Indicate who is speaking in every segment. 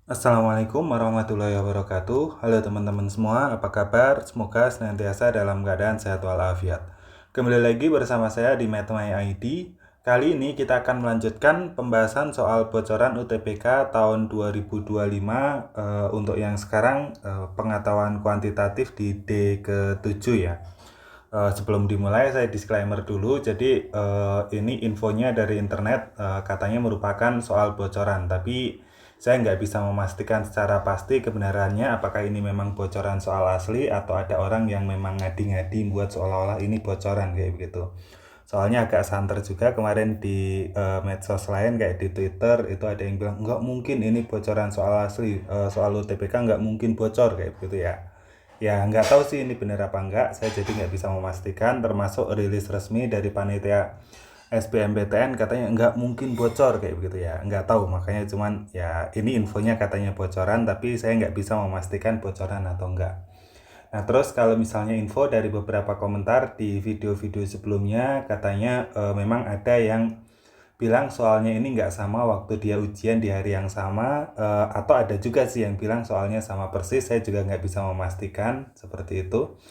Speaker 1: Assalamualaikum warahmatullahi wabarakatuh. Halo teman-teman semua, apa kabar? Semoga senantiasa dalam keadaan sehat walafiat. Kembali lagi bersama saya di MathMyID. Kali ini kita akan melanjutkan pembahasan soal bocoran UTBK tahun 2025 untuk yang sekarang pengetahuan kuantitatif di D ke-7 ya. Sebelum dimulai saya disclaimer dulu. Jadi ini infonya dari internet, katanya merupakan soal bocoran, tapi saya nggak bisa memastikan secara pasti kebenarannya apakah ini memang bocoran soal asli atau ada orang yang memang ngadi-ngadi buat seolah-olah ini bocoran kayak begitu. Soalnya agak santer juga kemarin di medsos lain kayak di Twitter itu ada yang bilang nggak mungkin ini bocoran soal asli, soal UTBK nggak mungkin bocor kayak begitu ya. Ya nggak tahu sih ini benar apa enggak, saya jadi nggak bisa memastikan, termasuk rilis resmi dari panitia SBMPTN katanya nggak mungkin bocor kayak begitu ya, nggak tahu, makanya cuman ya ini infonya katanya bocoran tapi saya nggak bisa memastikan bocoran atau enggak. Nah terus kalau misalnya info dari beberapa komentar di video-video sebelumnya katanya memang ada yang bilang soalnya ini nggak sama waktu dia ujian di hari yang sama, atau ada juga sih yang bilang soalnya sama persis, saya juga nggak bisa memastikan seperti itu.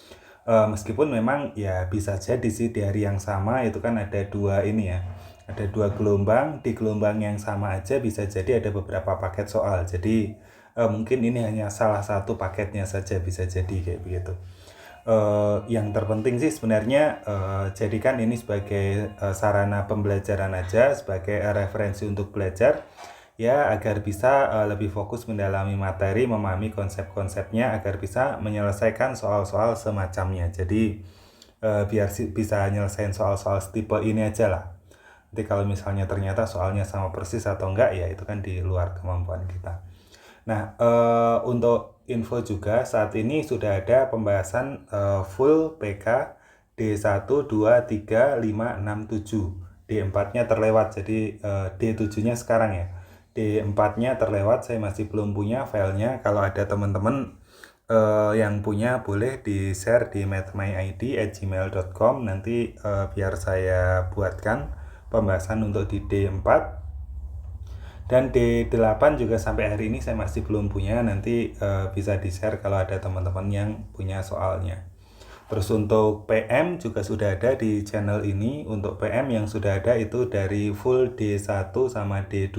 Speaker 1: Meskipun memang ya bisa jadi sih di hari yang sama itu kan ada dua ini ya, ada dua gelombang, di gelombang yang sama aja bisa jadi ada beberapa paket soal, jadi mungkin ini hanya salah satu paketnya saja bisa jadi kayak begitu. Yang terpenting sih sebenarnya jadikan ini sebagai sarana pembelajaran aja, sebagai referensi untuk belajar ya, agar bisa lebih fokus mendalami materi, memahami konsep-konsepnya, agar bisa menyelesaikan soal-soal semacamnya. Jadi biar bisa nyelesain soal-soal tipe ini aja lah. Nanti kalau misalnya ternyata soalnya sama persis atau enggak ya itu kan di luar kemampuan kita. Nah, untuk info juga saat ini sudah ada pembahasan full PK D1, 2, 3, 5, 6, 7. D4-nya terlewat, jadi D7-nya sekarang ya. D4-nya terlewat, saya masih belum punya filenya. Kalau ada teman-teman yang punya boleh di-share di mathmyid@gmail.com. Nanti biar saya buatkan pembahasan untuk di D4. Dan D8 juga sampai hari ini saya masih belum punya, nanti bisa di-share kalau ada teman-teman yang punya soalnya. Terus untuk PM juga sudah ada di channel ini. Untuk PM yang sudah ada itu dari full D1 sama D2.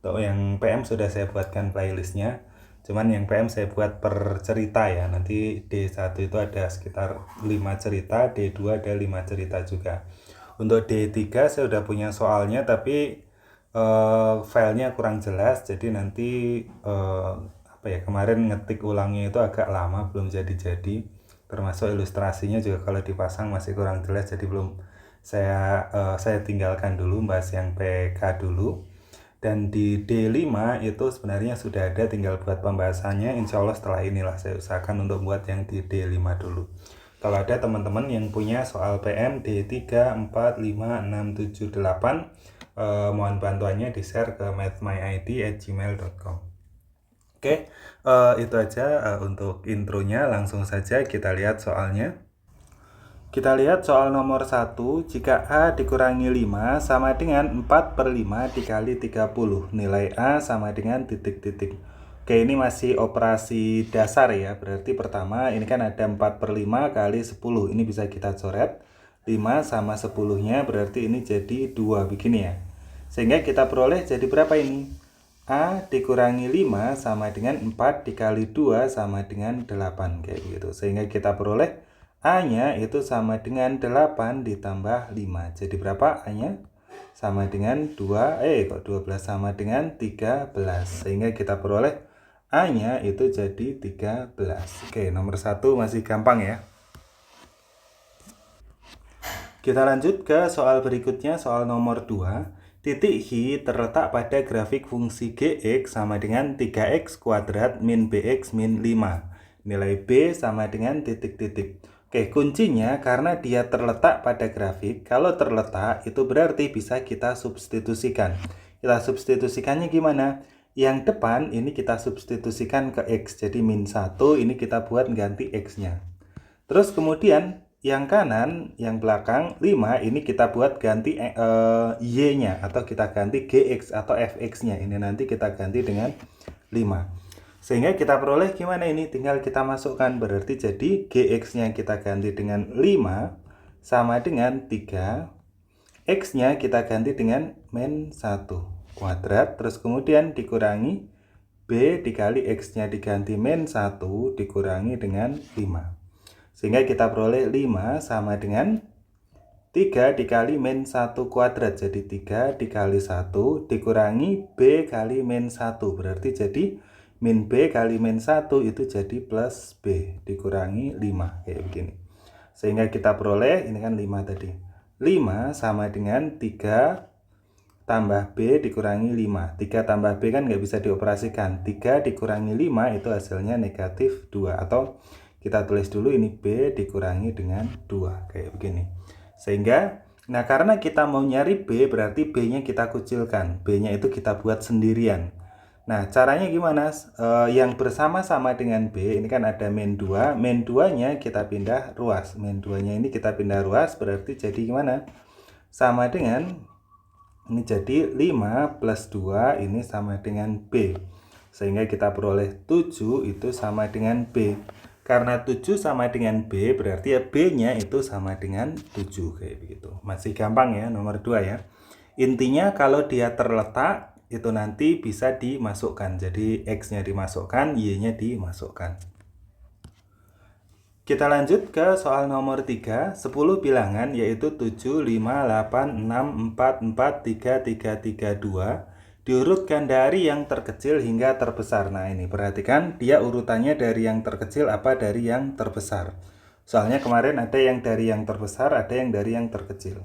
Speaker 1: Untuk yang PM sudah saya buatkan playlistnya. Cuman yang PM saya buat per cerita ya. Nanti D1 itu ada sekitar 5 cerita, D2 ada 5 cerita juga. Untuk D3 saya udah punya soalnya tapi filenya kurang jelas, jadi nanti apa ya, kemarin ngetik ulangnya itu agak lama, belum jadi-jadi, termasuk ilustrasinya juga kalau dipasang masih kurang jelas, jadi belum saya tinggalkan dulu, bahas yang PK dulu. Dan di D5 itu sebenarnya sudah ada, tinggal buat pembahasannya, insya Allah setelah inilah saya usahakan untuk buat yang di D5 dulu. Kalau ada teman-teman yang punya soal PM D3, 4, 5, 6, 7, 8, mohon bantuannya di-share ke mathmyid@gmail.com. Oke, itu aja untuk intronya. Langsung saja kita lihat soalnya. Kita lihat soal nomor 1. Jika A dikurangi 5 sama dengan 4 per 5 dikali 30. Nilai A sama dengan titik-titik. Oke, ini masih operasi dasar ya. Berarti pertama ini kan ada 4 per 5 kali 10. Ini bisa kita coret. 5 sama 10-nya berarti ini jadi 2 begini ya. Sehingga kita peroleh jadi berapa ini? A dikurangi 5 sama dengan 4 dikali 2 sama dengan 8 kayak gitu. Sehingga kita peroleh A-nya itu sama dengan 8 ditambah 5. Jadi berapa A-nya? Sama dengan 12 sama dengan 13. Sehingga kita peroleh A-nya itu jadi 13. Oke, nomor 1 masih gampang ya. Kita lanjut ke soal berikutnya, soal nomor 2. Titik Hi terletak pada grafik fungsi Gx sama dengan 3x kuadrat min Bx min 5. Nilai B sama dengan titik-titik. Oke, kuncinya karena dia terletak pada grafik. Kalau terletak itu berarti bisa kita substitusikan. Kita substitusikannya gimana? Yang depan ini kita substitusikan ke X. Jadi min 1 ini kita buat ganti X-nya. Terus kemudian yang kanan, yang belakang 5 ini kita buat ganti y-nya atau kita ganti gx atau fx-nya. Ini nanti kita ganti dengan 5. Sehingga kita peroleh gimana ini? Tinggal kita masukkan, berarti jadi gx-nya kita ganti dengan 5 sama dengan 3. X-nya kita ganti dengan min 1 kuadrat, terus kemudian dikurangi B dikali X-nya diganti min 1 dikurangi dengan 5. Sehingga kita peroleh 5 sama dengan 3 dikali min 1 kuadrat. Jadi 3 dikali 1 dikurangi B kali min 1. Berarti jadi min B kali min 1 itu jadi plus B dikurangi 5. Kayak begini. Sehingga kita peroleh, ini kan 5 tadi. 5 sama dengan 3 tambah B dikurangi 5. 3 tambah B kan nggak bisa dioperasikan. 3 dikurangi 5 itu hasilnya negatif 2. Atau kita tulis dulu ini B dikurangi dengan 2. Kayak begini. Sehingga, nah karena kita mau nyari B, berarti B-nya kita kucilkan. B-nya itu kita buat sendirian. Nah, caranya gimana? Yang bersama-sama dengan B, ini kan ada min 2. Min 2-nya kita pindah ruas. Min 2-nya ini kita pindah ruas, berarti jadi gimana? Sama dengan, ini jadi 5 plus 2, ini sama dengan B. Sehingga kita peroleh 7 itu sama dengan B. Karena 7 sama dengan B, berarti ya B-nya itu sama dengan 7. Kayak begitu. Masih gampang ya, nomor 2 ya. Intinya kalau dia terletak, itu nanti bisa dimasukkan. Jadi X-nya dimasukkan, Y-nya dimasukkan. Kita lanjut ke soal nomor 3. 10 bilangan yaitu 7, 5, 8, 6, 4, 4, 3, 3, 3, 2 diurutkan dari yang terkecil hingga terbesar. Nah ini perhatikan, dia urutannya dari yang terkecil apa dari yang terbesar. Soalnya kemarin ada yang dari yang terbesar, ada yang dari yang terkecil.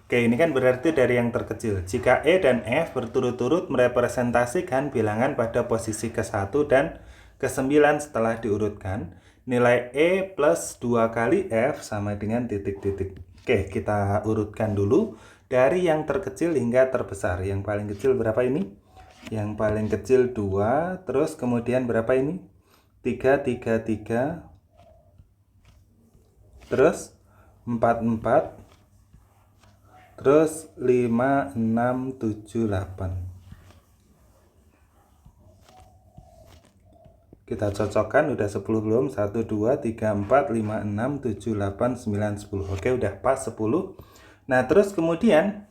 Speaker 1: Oke, ini kan berarti dari yang terkecil. Jika E dan F berturut-turut merepresentasikan bilangan pada posisi ke-1 dan ke-9 setelah diurutkan, nilai E plus 2 kali F sama dengan titik-titik. Oke, kita urutkan dulu dari yang terkecil hingga terbesar. Yang paling kecil berapa ini? Yang paling kecil 2, terus kemudian berapa ini? 3, 3, 3, terus 4, 4, terus 5, 6, 7, 8. Kita cocokkan, udah 10 belum? 1, 2, 3, 4, 5, 6, 7, 8, 9, 10. Oke, udah pas 10. Nah, terus kemudian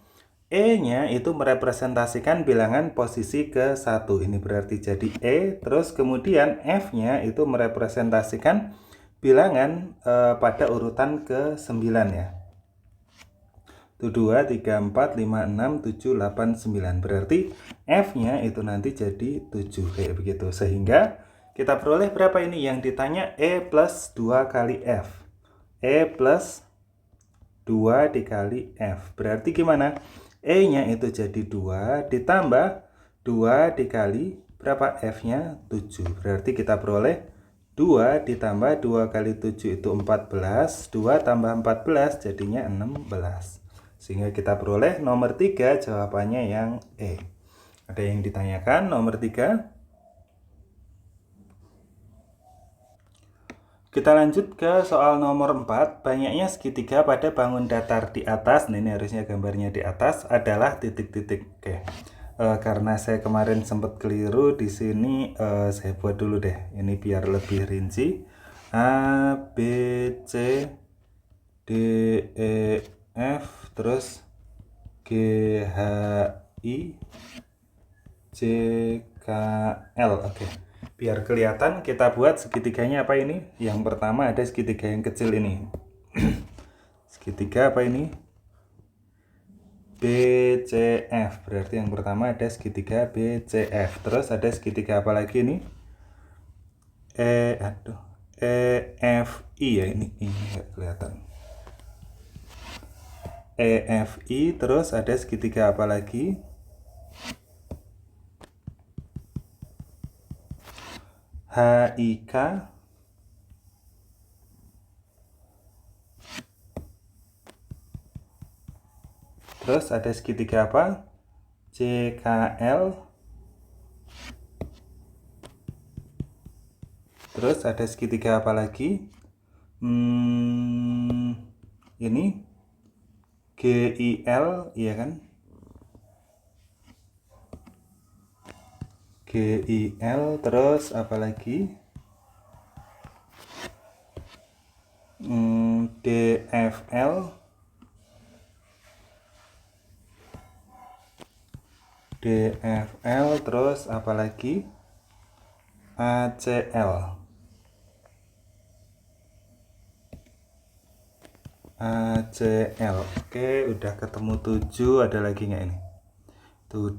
Speaker 1: E-nya itu merepresentasikan bilangan posisi ke-1. Ini berarti jadi E. Terus kemudian F-nya itu merepresentasikan bilangan pada urutan ke-9 ya. 2, 3, 4, 5, 6, 7, 8, 9. Berarti F-nya itu nanti jadi 7. Kayak begitu. Sehingga kita peroleh berapa ini? Yang ditanya E plus 2 kali F. E plus 2 dikali F. Berarti gimana? E-nya itu jadi 2 ditambah 2 dikali berapa? F-nya 7. Berarti kita peroleh 2 ditambah 2 kali 7 itu 14. 2 tambah 14 jadinya 16. Sehingga kita peroleh nomor 3 jawabannya yang E. Ada yang ditanyakan nomor 3? Kita lanjut ke soal nomor 4. Banyaknya segitiga pada bangun datar di atas, nah ini harusnya gambarnya di atas, adalah titik-titik. Oke. Karena saya kemarin sempat keliru di sini, saya buat dulu deh. Ini biar lebih rinci. A, B, C, D, E, F, terus G, H, I, J, K, L. Oke. Biar kelihatan, kita buat segitiganya apa ini? Yang pertama ada segitiga yang kecil ini. Segitiga apa ini? BCF. Berarti yang pertama ada segitiga BCF. Terus ada segitiga apa lagi ini? EFI ya, ini nggak kelihatan. EFI. Terus ada segitiga apa lagi? HIK. Terus ada segitiga apa? JKL. Terus ada segitiga apa lagi? ini GIL, iya kan? GIL, terus apa lagi? DFL, terus apa lagi? ACL. Oke, udah ketemu 7, ada lagi nggak ini? Tuh,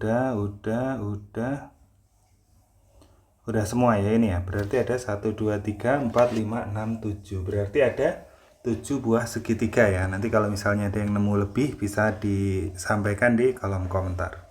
Speaker 1: udah semua ya ini ya. Berarti ada 1, 2, 3, 4, 5, 6, 7. Berarti ada 7 buah segitiga ya. Nanti kalau misalnya ada yang nemu lebih bisa disampaikan di kolom komentar.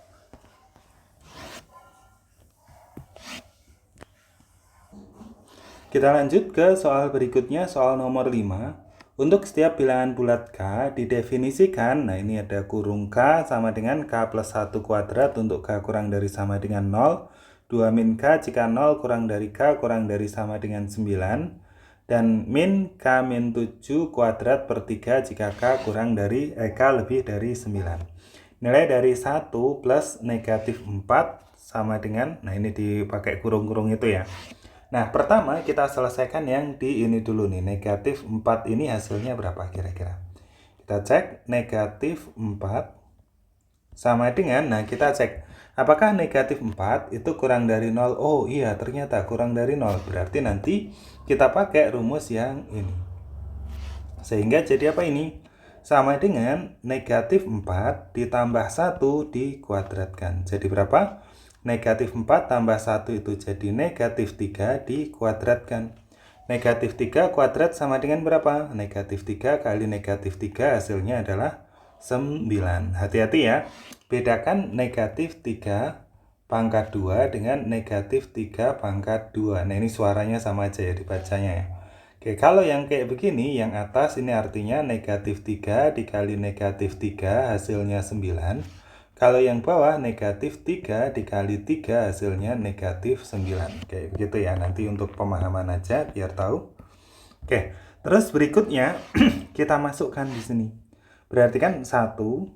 Speaker 1: Kita lanjut ke soal berikutnya, soal nomor 5. Untuk setiap bilangan bulat K didefinisikan, nah ini ada kurung K sama dengan K plus 1 kuadrat untuk K kurang dari sama dengan 0, 2 min K jika 0 kurang dari K kurang dari sama dengan 9, dan min K min 7 kuadrat per 3 jika K kurang dari K lebih dari 9. Nilai dari 1 plus negatif 4 sama dengan, nah ini dipakai kurung-kurung itu ya. Nah, pertama kita selesaikan yang di ini dulu nih. Negatif 4 ini hasilnya berapa kira-kira? Kita cek negatif 4 sama dengan, nah kita cek apakah negatif 4 itu kurang dari 0? Oh iya, ternyata kurang dari 0. Berarti nanti kita pakai rumus yang ini. Sehingga jadi apa ini? Sama dengan negatif 4 ditambah 1 dikuadratkan. Jadi berapa? Negatif 4 tambah 1 itu jadi negatif 3 dikuadratkan. Negatif 3 kuadrat sama dengan berapa? Negatif 3 kali negatif 3 hasilnya adalah 9. Hati-hati ya. Bedakan negatif 3 pangkat 2 dengan negatif 3 pangkat 2. Nah ini suaranya sama aja ya dibacanya ya. Oke, kalau yang kayak begini, yang atas ini artinya negatif 3 dikali negatif 3 hasilnya 9. Kalau yang bawah negatif 3 dikali 3 hasilnya negatif 9. Oke, begitu ya. Nanti untuk pemahaman aja biar tahu. Oke, terus berikutnya kita masukkan di sini. Berarti kan 1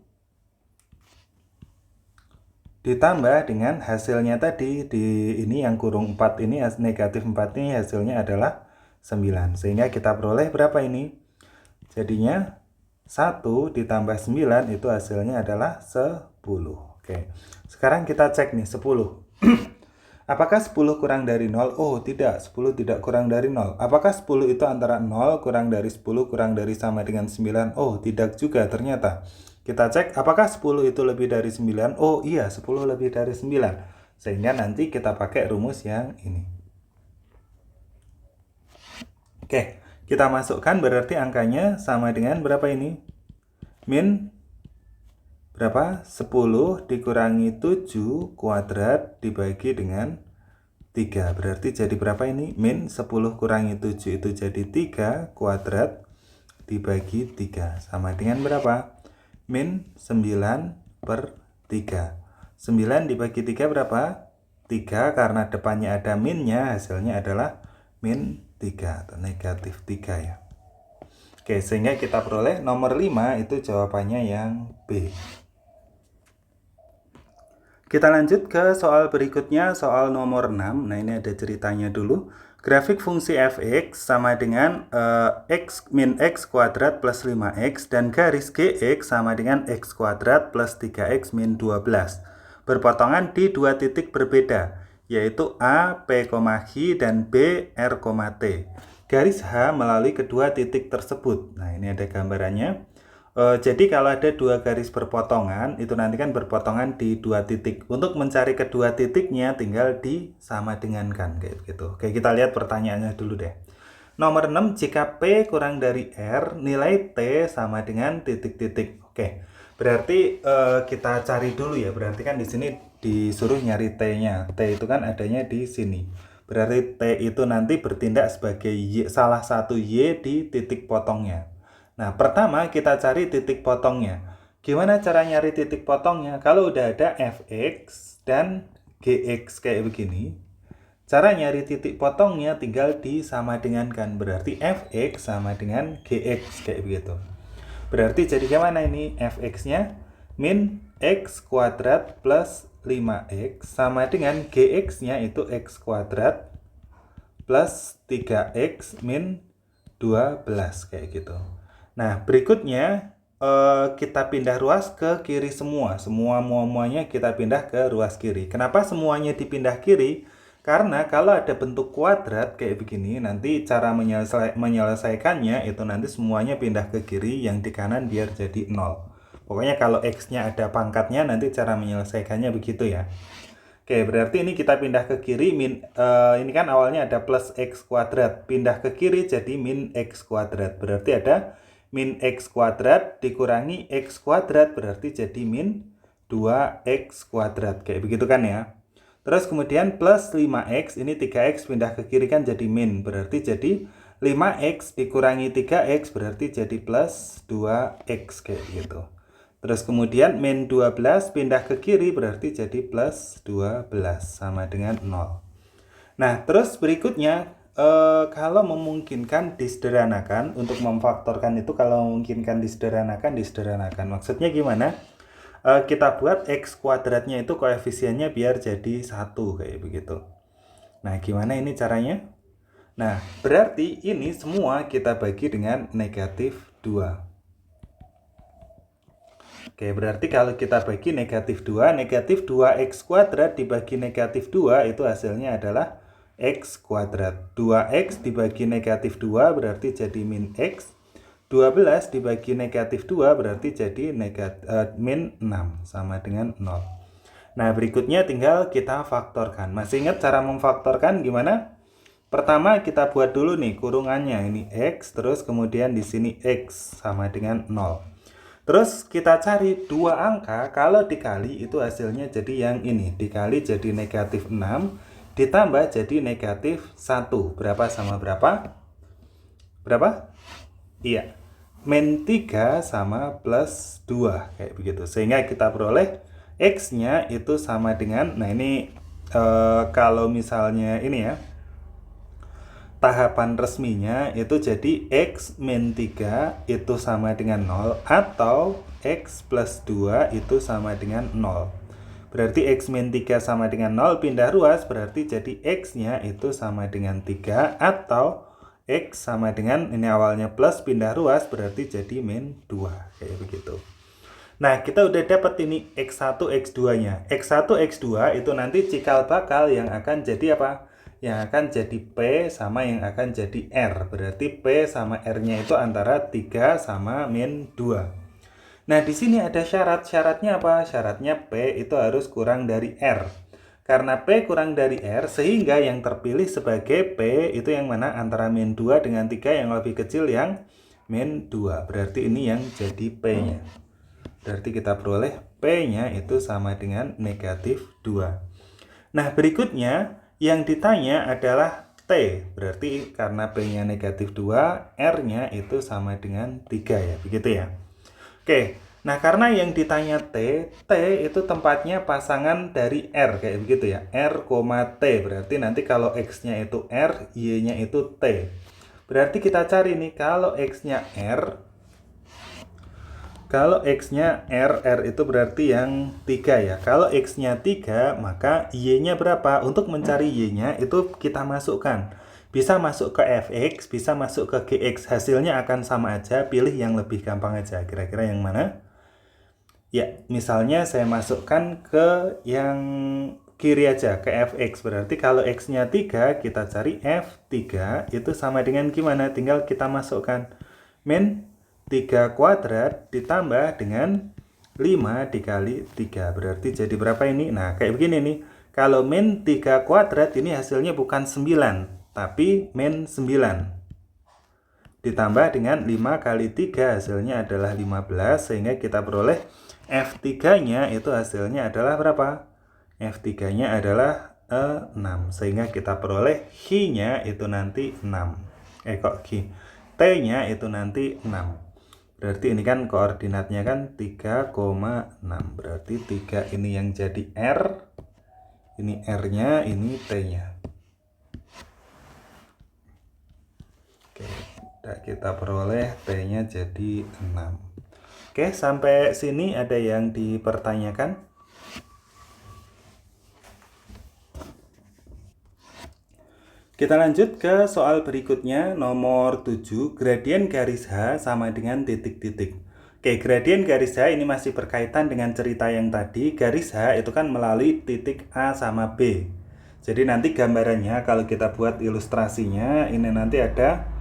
Speaker 1: ditambah dengan hasilnya tadi di ini yang kurung 4 ini, negatif 4 ini hasilnya adalah 9. Sehingga kita peroleh berapa ini? Jadinya 1 ditambah 9 itu hasilnya adalah 10. Oke. Sekarang kita cek nih 10. Apakah 10 kurang dari 0? Oh, tidak. 10 tidak kurang dari 0. Apakah 10 itu antara 0 kurang dari 10 kurang dari sama dengan 9? Oh, tidak juga ternyata. Kita cek apakah 10 itu lebih dari 9? Oh, iya, 10 lebih dari 9. Sehingga nanti kita pakai rumus yang ini. Oke. Kita masukkan berarti angkanya sama dengan berapa ini? Min berapa? 10 dikurangi 7 kuadrat dibagi dengan 3. Berarti jadi berapa ini? Min 10 kurangi 7 itu jadi 3 kuadrat dibagi 3. Sama dengan berapa? Min 9 per 3. 9 dibagi 3 berapa? 3, karena depannya ada minnya, hasilnya adalah min 3 atau negatif 3 ya. Oke, sehingga kita peroleh nomor 5 itu jawabannya yang B. Kita lanjut ke soal berikutnya, soal nomor 6. Nah, ini ada ceritanya dulu. Grafik fungsi fx sama dengan x min x kuadrat plus 5x dan garis gx sama dengan x kuadrat plus 3x min 12. Berpotongan di dua titik berbeda, yaitu A, P, H dan B, R, T. Garis H melalui kedua titik tersebut. Nah, ini ada gambarannya. Jadi kalau ada dua garis berpotongan, itu nanti kan berpotongan di dua titik. Untuk mencari kedua titiknya tinggal disama dengankan kayak gitu. Oke, kita lihat pertanyaannya dulu deh. Nomor 6, jika P kurang dari R, nilai T sama dengan titik-titik. Oke, berarti kita cari dulu ya. Berarti kan di sini disuruh nyari T-nya. T itu kan adanya di sini. Berarti T itu nanti bertindak sebagai salah satu Y di titik potongnya. Nah, pertama kita cari titik potongnya. Gimana cara nyari titik potongnya? Kalau udah ada fx dan gx kayak begini, cara nyari titik potongnya tinggal disama dengankan. Berarti fx sama dengan gx kayak begitu. Berarti jadi gimana ini? Fx-nya min x kuadrat plus 5x sama dengan gx-nya itu x kuadrat plus 3x min 12 kayak gitu. Nah, berikutnya kita pindah ruas ke kiri semua. Semuanya kita pindah ke ruas kiri. Kenapa semuanya dipindah kiri? Karena kalau ada bentuk kuadrat kayak begini, nanti cara menyelesaikannya itu nanti semuanya pindah ke kiri, yang di kanan biar jadi 0. Pokoknya kalau x-nya ada pangkatnya, nanti cara menyelesaikannya begitu ya. Oke, berarti ini kita pindah ke kiri, ini kan awalnya ada plus x kuadrat, pindah ke kiri jadi min x kuadrat. Berarti ada min x kuadrat dikurangi x kuadrat, berarti jadi min 2x kuadrat. Kayak begitu kan ya. Terus kemudian plus 5x, ini 3x pindah ke kiri kan jadi min, berarti jadi 5x dikurangi 3x, berarti jadi plus 2x kayak gitu. Terus kemudian min 12 pindah ke kiri berarti jadi plus 12 sama dengan 0. Nah, terus berikutnya kalau memungkinkan disederhanakan, untuk memfaktorkan itu kalau memungkinkan disederhanakan. Maksudnya gimana? Kita buat x kuadratnya itu koefisiennya biar jadi 1 kayak begitu. Nah, gimana ini caranya? Nah, berarti ini semua kita bagi dengan negatif 2. Oke, berarti kalau kita bagi negatif 2x kuadrat dibagi negatif 2 itu hasilnya adalah x kuadrat. 2x dibagi negatif 2 berarti jadi min x. 12 dibagi negatif 2 berarti jadi min 6 sama dengan 0. Nah, berikutnya tinggal kita faktorkan. Masih ingat cara memfaktorkan gimana? Pertama kita buat dulu nih kurungannya, ini x, terus kemudian di sini x sama dengan 0. Terus kita cari dua angka, kalau dikali itu hasilnya jadi yang ini. Dikali jadi negatif 6, ditambah jadi negatif 1. Berapa sama berapa? Berapa? Iya. Min 3 sama plus 2. Kayak begitu. Sehingga kita peroleh X-nya itu sama dengan, nah ini kalau misalnya ini ya, tahapan resminya itu jadi x min 3 itu sama dengan 0 atau x plus 2 itu sama dengan 0. Berarti x min 3 sama dengan 0, pindah ruas berarti jadi x-nya itu sama dengan 3 atau x sama dengan, ini awalnya plus, pindah ruas berarti jadi min 2 kayak begitu. Nah, kita udah dapat ini x1 x2-nya. x1 x2 itu nanti cikal bakal yang akan jadi apa? Yang akan jadi P sama yang akan jadi R. Berarti P sama R-nya itu antara 3 sama min 2. Nah, di sini ada syarat. Syaratnya apa? Syaratnya P itu harus kurang dari R. Karena P kurang dari R, sehingga yang terpilih sebagai P itu yang mana? Antara min 2 dengan 3, yang lebih kecil yang min 2. Berarti ini yang jadi P-nya. Berarti kita peroleh P-nya itu sama dengan negatif 2. Nah, berikutnya yang ditanya adalah T, berarti karena P-nya negatif 2, R-nya itu sama dengan 3 ya, begitu ya. Oke, nah karena yang ditanya T itu tempatnya pasangan dari R, kayak begitu ya, R, T, berarti nanti kalau X-nya itu R, Y-nya itu T. Berarti kita cari nih, kalau X-nya R, R itu berarti yang 3 ya. Kalau X-nya 3, maka Y-nya berapa? Untuk mencari Y-nya itu kita masukkan. Bisa masuk ke Fx, bisa masuk ke Gx. Hasilnya akan sama aja, pilih yang lebih gampang aja. Kira-kira yang mana? Ya, misalnya saya masukkan ke yang kiri aja, ke Fx. Berarti kalau X-nya 3, kita cari F3 itu sama dengan gimana? Tinggal kita masukkan min 3 kuadrat ditambah dengan 5 dikali 3. Berarti jadi berapa ini? Nah, kayak begini nih. Kalau min 3 kuadrat ini hasilnya bukan 9, tapi min 9. Ditambah dengan 5 kali 3 hasilnya adalah 15. Sehingga kita peroleh F3-nya itu hasilnya adalah berapa? F3-nya adalah 6. Sehingga kita peroleh H-nya itu nanti 6. T-nya itu nanti 6. Berarti ini kan koordinatnya kan 3,6. Berarti 3 ini yang jadi R. Ini R-nya, ini T-nya. Oke, kita peroleh T-nya jadi 6. Oke, sampai sini ada yang dipertanyakan? Kita lanjut ke soal berikutnya, nomor 7, gradien garis H sama dengan titik-titik. Oke, gradien garis H ini masih berkaitan dengan cerita yang tadi. Garis H itu kan melalui titik A sama B. Jadi nanti gambarannya kalau kita buat ilustrasinya, ini nanti ada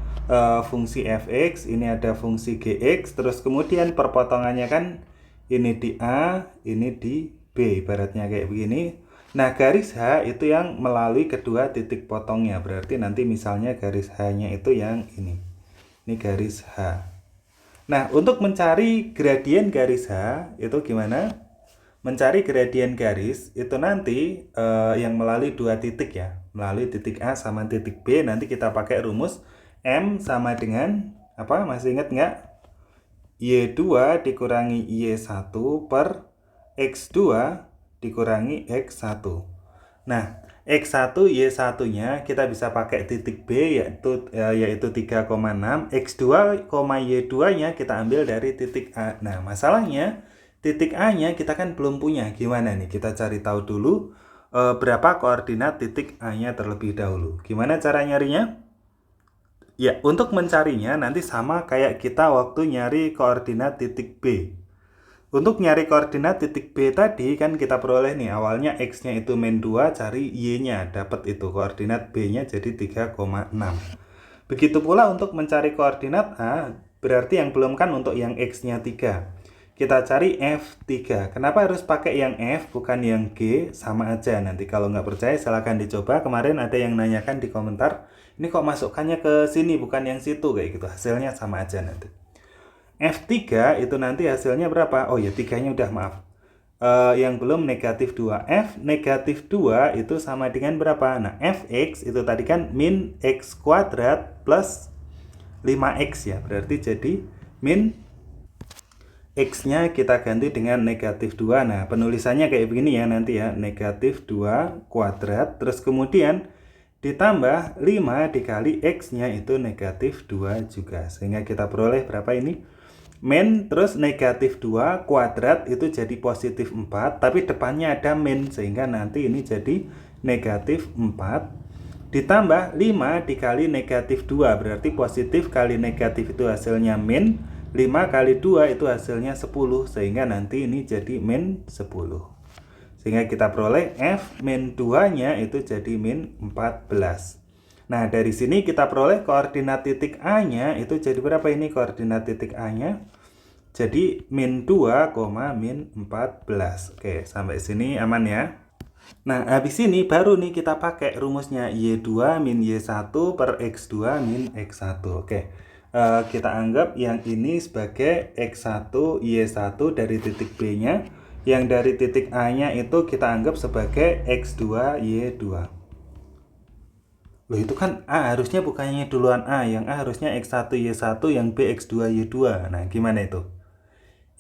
Speaker 1: fungsi fx, ini ada fungsi gx, terus kemudian perpotongannya kan ini di A, ini di B, ibaratnya kayak begini. Nah, garis H itu yang melalui kedua titik potongnya, berarti nanti misalnya garis H-nya itu yang ini. Ini garis H. Nah, untuk mencari gradien garis H itu gimana? Mencari gradien garis itu nanti yang melalui dua titik ya, melalui titik A sama titik B. Nanti kita pakai rumus M sama dengan apa? Masih ingat nggak? Y2 dikurangi Y1 per X2 dikurangi X1. Nah, X1 Y1 nya kita bisa pakai titik B yaitu 3,6. X2, Y2 nya kita ambil dari titik A. Nah, masalahnya titik A nya kita kan belum punya. Gimana nih? Kita cari tahu dulu berapa koordinat titik A nya terlebih dahulu. Gimana cara nyarinya? Ya, untuk mencarinya nanti sama kayak kita waktu nyari koordinat titik B. Untuk nyari koordinat titik B tadi kan kita peroleh nih, awalnya X-nya itu min 2, cari Y-nya, dapat itu koordinat B-nya jadi 3,6. Begitu pula untuk mencari koordinat A, berarti yang belum kan untuk yang X-nya 3. Kita cari F3. Kenapa harus pakai yang F bukan yang G? Sama aja. Nanti kalau nggak percaya silahkan dicoba. Kemarin ada yang nanyakan di komentar, ini kok masukkannya ke sini bukan yang situ kayak gitu. Hasilnya sama aja nanti. F3 itu nanti hasilnya berapa? Oh ya, 3-nya udah, maaf. Yang belum negatif 2. F negatif 2 itu sama dengan berapa? Nah, Fx itu tadi kan min X kuadrat plus 5X ya. Berarti jadi min X-nya kita ganti dengan negatif 2. Nah, penulisannya kayak begini ya nanti ya. Negatif 2 kuadrat. Terus kemudian ditambah 5 dikali X-nya itu negatif 2 juga. Sehingga kita peroleh berapa ini? Min terus negatif 2 kuadrat itu jadi positif 4. Tapi depannya ada min. Sehingga nanti ini jadi negatif 4. Ditambah 5 dikali negatif 2. Berarti positif kali negatif itu hasilnya min. 5 kali 2 itu hasilnya 10, sehingga nanti ini jadi min 10. Sehingga kita peroleh F min 2-nya itu jadi min 14. Nah, dari sini kita peroleh koordinat titik A-nya itu jadi berapa ini koordinat titik A-nya? Jadi min 2, min 14. Oke, sampai sini aman ya. Nah, habis ini baru nih kita pakai rumusnya Y2 min Y1 per X2 min X1. Oke. Kita anggap yang ini sebagai X1 Y1 dari titik B-nya, yang dari titik A-nya itu kita anggap sebagai X2 Y2. Loh, itu kan A harusnya bukannya duluan A, yang A harusnya X1 Y1, yang B X2 Y2. Nah, gimana itu?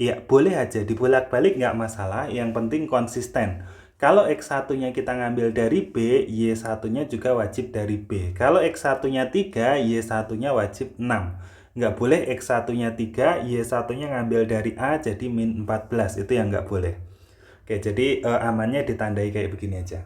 Speaker 1: Ya, boleh aja dibolak-balik nggak masalah, yang penting konsisten. Kalau X1-nya kita ngambil dari B, Y1-nya juga wajib dari B. Kalau X1-nya 3, Y1-nya wajib 6. Nggak boleh X1-nya 3, Y1-nya ngambil dari A, jadi min 14. Itu yang nggak boleh. Oke, jadi amannya ditandai kayak begini aja.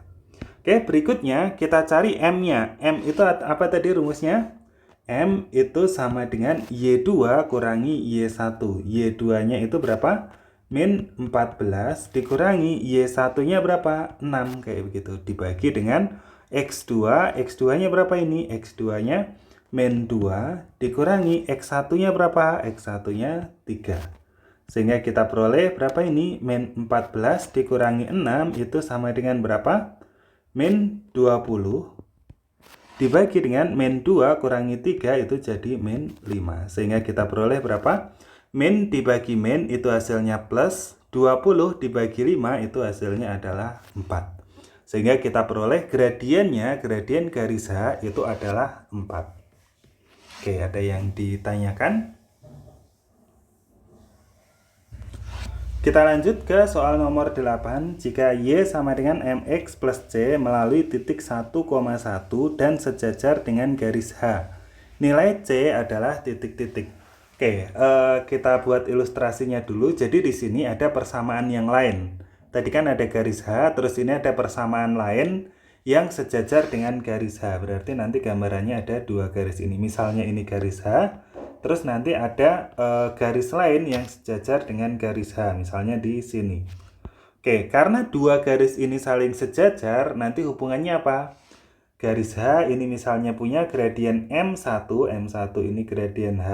Speaker 1: Oke, berikutnya kita cari M-nya. M itu apa tadi rumusnya? M itu sama dengan Y2 kurangi Y1. Y2-nya itu berapa? Min 14 dikurangi Y1-nya berapa? 6, kayak begitu. Dibagi dengan X2. X2-nya berapa ini? X2-nya min 2 dikurangi X1-nya berapa? X1-nya 3. Sehingga kita peroleh berapa ini? Min 14 dikurangi 6 itu sama dengan berapa? Min 20. Dibagi dengan min 2 kurangi 3 itu jadi min 5. Sehingga kita peroleh berapa? Min dibagi min itu hasilnya plus, 20 dibagi 5 itu hasilnya adalah 4. Sehingga kita peroleh gradiennya, gradien garis H itu adalah 4. Oke, ada yang ditanyakan? Kita lanjut ke soal nomor 8. Jika Y sama dengan MX plus C melalui titik 1,1 dan sejajar dengan garis H, nilai C adalah titik-titik. Oke, kita buat ilustrasinya dulu. Jadi di sini ada persamaan yang lain. Tadi kan ada garis H, terus ini ada persamaan lain yang sejajar dengan garis H. Berarti nanti gambarannya ada dua garis ini. Misalnya ini garis H, terus nanti ada garis lain yang sejajar dengan garis H. Misalnya di sini. Oke, karena dua garis ini saling sejajar, nanti hubungannya apa? Garis H ini misalnya punya gradien M1 ini gradien H.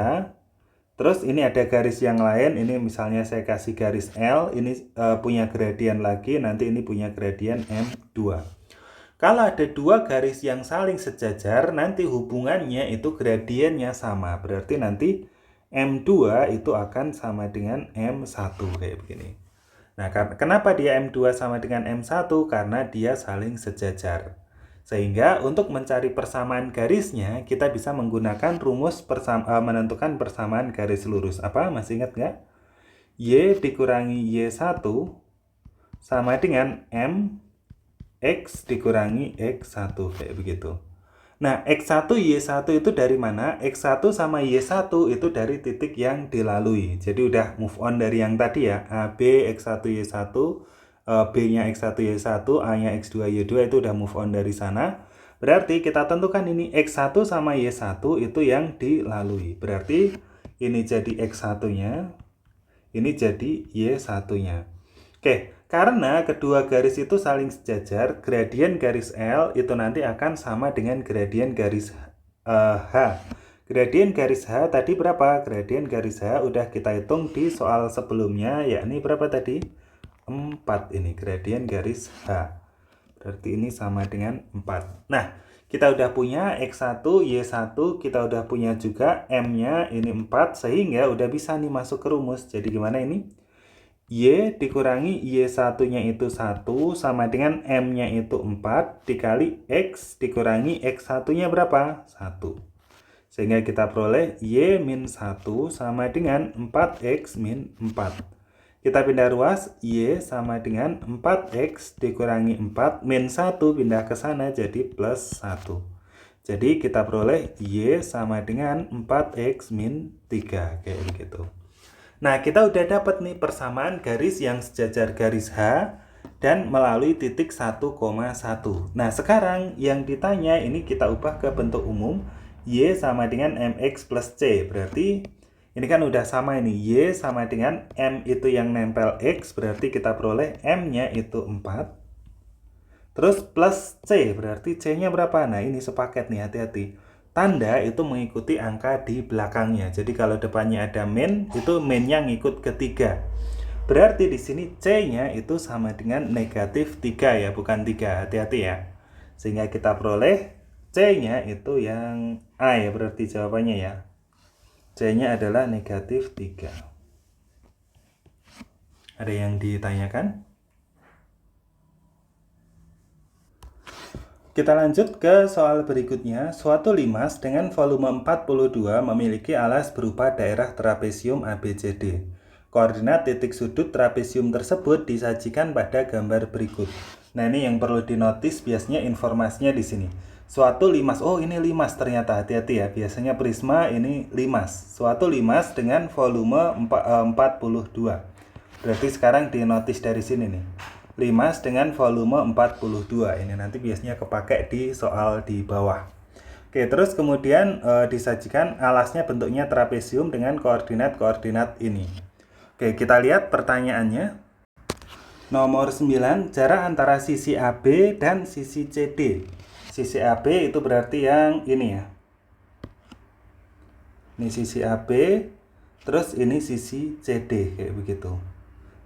Speaker 1: Terus ini ada garis yang lain, ini misalnya saya kasih garis L, ini punya gradien lagi, nanti ini punya gradien M2. Kalau ada dua garis yang saling sejajar, nanti hubungannya itu gradiennya sama. Berarti nanti M2 itu akan sama dengan M1 kayak begini. Nah, kenapa dia M2 sama dengan M1? Karena dia saling sejajar. Sehingga untuk mencari persamaan garisnya, kita bisa menggunakan rumus menentukan persamaan garis lurus. Apa? Masih ingat nggak? Y dikurangi Y1 sama dengan M X dikurangi X1. Kayak begitu. Nah, X1, Y1 itu dari mana? X1 sama Y1 itu dari titik yang dilalui. Jadi udah move on dari yang tadi ya. AB, X1, Y1, B-nya X1, Y1, A-nya X2, Y2 itu udah move on dari sana. Berarti kita tentukan ini X1 sama Y1 itu yang dilalui. Berarti ini jadi X1-nya, ini jadi Y1-nya. Oke, karena kedua garis itu saling sejajar, gradien garis L itu nanti akan sama dengan gradien garis H. Gradien garis H tadi berapa? Gradien garis H udah kita hitung di soal sebelumnya, yakni berapa tadi? 4 ini gradien garis H. Berarti ini sama dengan 4. Nah, kita udah punya X1, Y1, kita udah punya juga M-nya ini 4, sehingga udah bisa nih masuk ke rumus. Jadi gimana ini? Y dikurangi Y1-nya itu 1 sama dengan M-nya itu 4 dikali X dikurangi X1-nya berapa? 1. Sehingga kita peroleh Y-1 sama dengan 4X min 4. Kita pindah ruas, Y sama dengan 4X dikurangi 4 min 1 pindah ke sana jadi plus 1. Jadi kita peroleh Y sama dengan 4X min 3 kayak begitu. Nah, kita udah dapat nih persamaan garis yang sejajar garis H dan melalui titik 1,1. Nah, sekarang yang ditanya ini kita ubah ke bentuk umum Y sama dengan MX plus C. Berarti ini kan udah sama ini, Y sama dengan M itu yang nempel X, berarti kita peroleh M-nya itu 4. Terus plus C, berarti C-nya berapa? Nah, ini sepaket nih, hati-hati. Tanda itu mengikuti angka di belakangnya. Jadi kalau depannya ada min, itu min-nya ngikut ke 3. Berarti di sini C-nya itu sama dengan negatif 3 ya, bukan 3. Hati-hati ya. Sehingga kita peroleh C-nya itu yang A ya, berarti jawabannya ya. C-nya adalah negatif 3. Ada yang ditanyakan? Kita lanjut ke soal berikutnya. Suatu limas dengan volume 42 memiliki alas berupa daerah trapesium ABCD. Koordinat titik sudut trapesium tersebut disajikan pada gambar berikut. Nah, ini yang perlu dinotis biasanya informasinya di sini. Suatu limas, oh ini limas ternyata, hati-hati ya. Biasanya prisma, ini limas. Suatu limas dengan volume 42. Berarti sekarang dinotis dari sini nih. Limas dengan volume 42. Ini nanti biasanya kepakai di soal di bawah. Oke, terus kemudian disajikan alasnya bentuknya trapesium dengan koordinat-koordinat ini. Oke, kita lihat pertanyaannya. Nomor 9, jarak antara sisi AB dan sisi CD. Sisi AB itu berarti yang ini ya. Ini sisi AB, terus ini sisi CD, kayak begitu.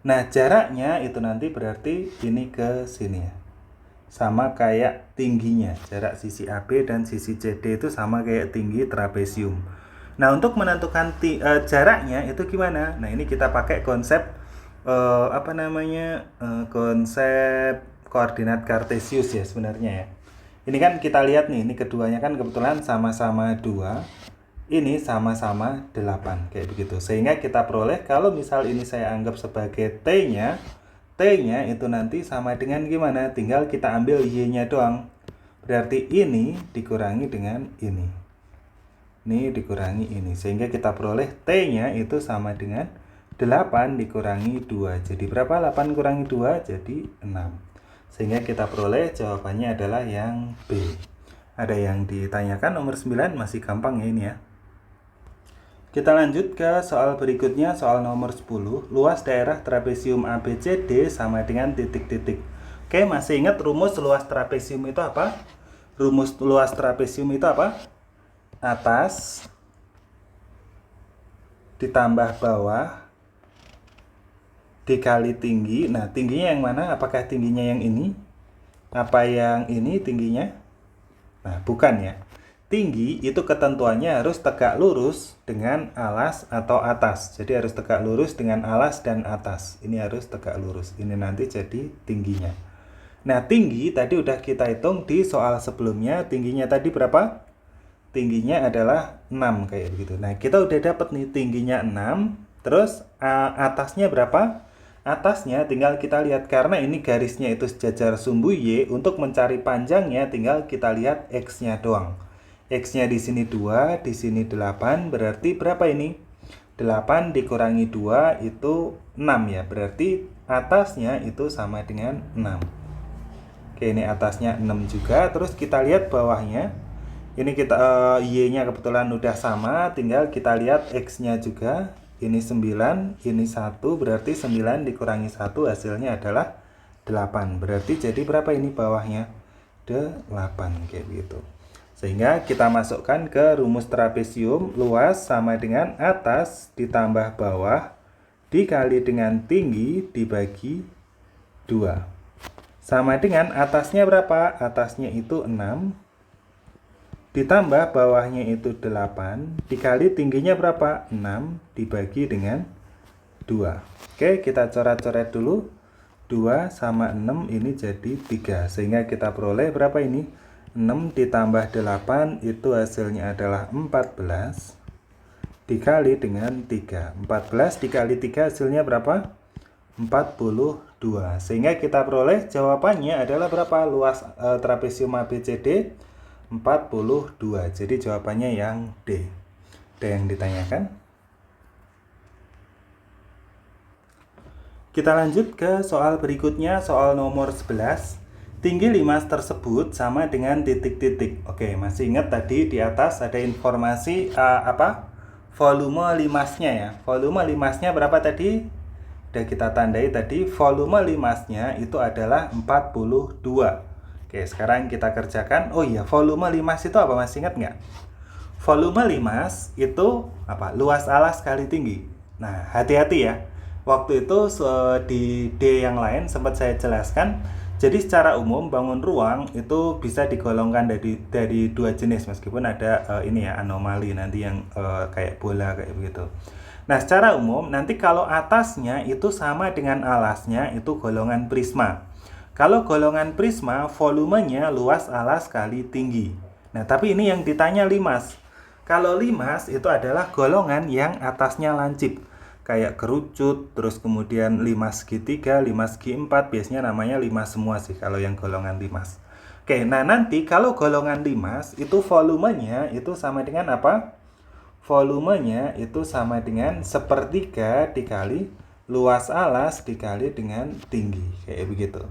Speaker 1: Nah, jaraknya itu nanti berarti ini ke sini ya. Sama kayak tingginya. Jarak sisi AB dan sisi CD itu sama kayak tinggi trapesium. Nah, untuk menentukan jaraknya itu gimana? Nah, ini kita pakai konsep konsep koordinat kartesius ya sebenarnya ya. Ini kan kita lihat nih, ini keduanya kan kebetulan sama-sama 2. Ini sama-sama 8 kayak begitu. Sehingga kita peroleh kalau misal ini saya anggap sebagai T-nya, T-nya itu nanti sama dengan gimana? Tinggal kita ambil Y-nya doang. Berarti ini dikurangi dengan ini. ini dikurangi ini. Sehingga kita peroleh T-nya itu sama dengan 8 dikurangi 2. Jadi berapa? 8 kurangi 2 jadi 6. Sehingga kita peroleh jawabannya adalah yang B. Ada yang ditanyakan nomor 9, masih gampang ya ini ya. Kita lanjut ke soal berikutnya, soal nomor 10. Luas daerah trapesium ABCD sama dengan titik-titik. Oke, masih ingat rumus luas trapesium itu apa? Rumus luas trapesium itu apa? Atas ditambah bawah dikali tinggi. Nah, tingginya yang mana? Apakah tingginya yang ini? Apa yang ini tingginya? Nah, bukan ya. Tinggi itu ketentuannya harus tegak lurus dengan alas atau atas. Jadi harus tegak lurus dengan alas dan atas. Ini harus tegak lurus. Ini nanti jadi tingginya. Nah, tinggi tadi udah kita hitung di soal sebelumnya. Tingginya tadi berapa? Tingginya adalah 6 kayak begitu. Nah, kita udah dapat nih tingginya 6. Terus atasnya berapa? Atasnya tinggal kita lihat, karena ini garisnya itu sejajar sumbu Y, untuk mencari panjangnya tinggal kita lihat X-nya doang. X-nya di sini 2, di sini 8, berarti berapa ini? 8 dikurangi 2 itu 6 ya, berarti atasnya itu sama dengan 6. Oke, ini atasnya 6 juga. Terus kita lihat bawahnya. Ini kita Y-nya kebetulan udah sama, tinggal kita lihat X-nya juga. Ini 9, ini 1, berarti 9 dikurangi 1 hasilnya adalah 8. Berarti jadi berapa ini bawahnya? 8 kayak gitu. Sehingga kita masukkan ke rumus trapesium, luas sama dengan atas ditambah bawah dikali dengan tinggi dibagi 2. Sama dengan atasnya berapa? Atasnya itu 6 ditambah bawahnya itu 8 dikali tingginya berapa? 6 dibagi dengan 2. Oke, kita coret-coret dulu. 2 sama 6 ini jadi 3. Sehingga kita peroleh berapa ini? 6 ditambah 8 itu hasilnya adalah 14 dikali dengan 3. 14 dikali 3 hasilnya berapa? 42. Sehingga kita peroleh jawabannya adalah berapa? Luas trapesium ABCD 42. Jadi jawabannya yang D. Ada yang ditanyakan? Kita lanjut ke soal berikutnya, soal nomor 11. Tinggi limas tersebut sama dengan titik-titik. Oke, masih ingat tadi di atas ada informasi volume limasnya ya. Volume limasnya berapa tadi? Udah kita tandai tadi, volume limasnya itu adalah 42. Oke, sekarang kita kerjakan. Oh iya, volume limas itu apa, masih ingat nggak? Volume limas itu apa? Luas alas kali tinggi. Nah, hati-hati ya. Waktu itu di D yang lain sempat saya jelaskan. Jadi secara umum bangun ruang itu bisa digolongkan dari dua jenis, meskipun ada ini ya, anomali nanti yang kayak bola kayak begitu. Nah, secara umum nanti kalau atasnya itu sama dengan alasnya itu golongan prisma. Kalau golongan prisma, volumenya luas alas kali tinggi. Nah, tapi ini yang ditanya limas. Kalau limas itu adalah golongan yang atasnya lancip. Kayak kerucut, terus kemudian limas segitiga, limas segi 4, biasanya namanya limas semua sih kalau yang golongan limas. Oke, nah nanti kalau golongan limas, itu volumenya itu sama dengan apa? Volumenya itu sama dengan sepertiga dikali luas alas dikali dengan tinggi. Kayak begitu.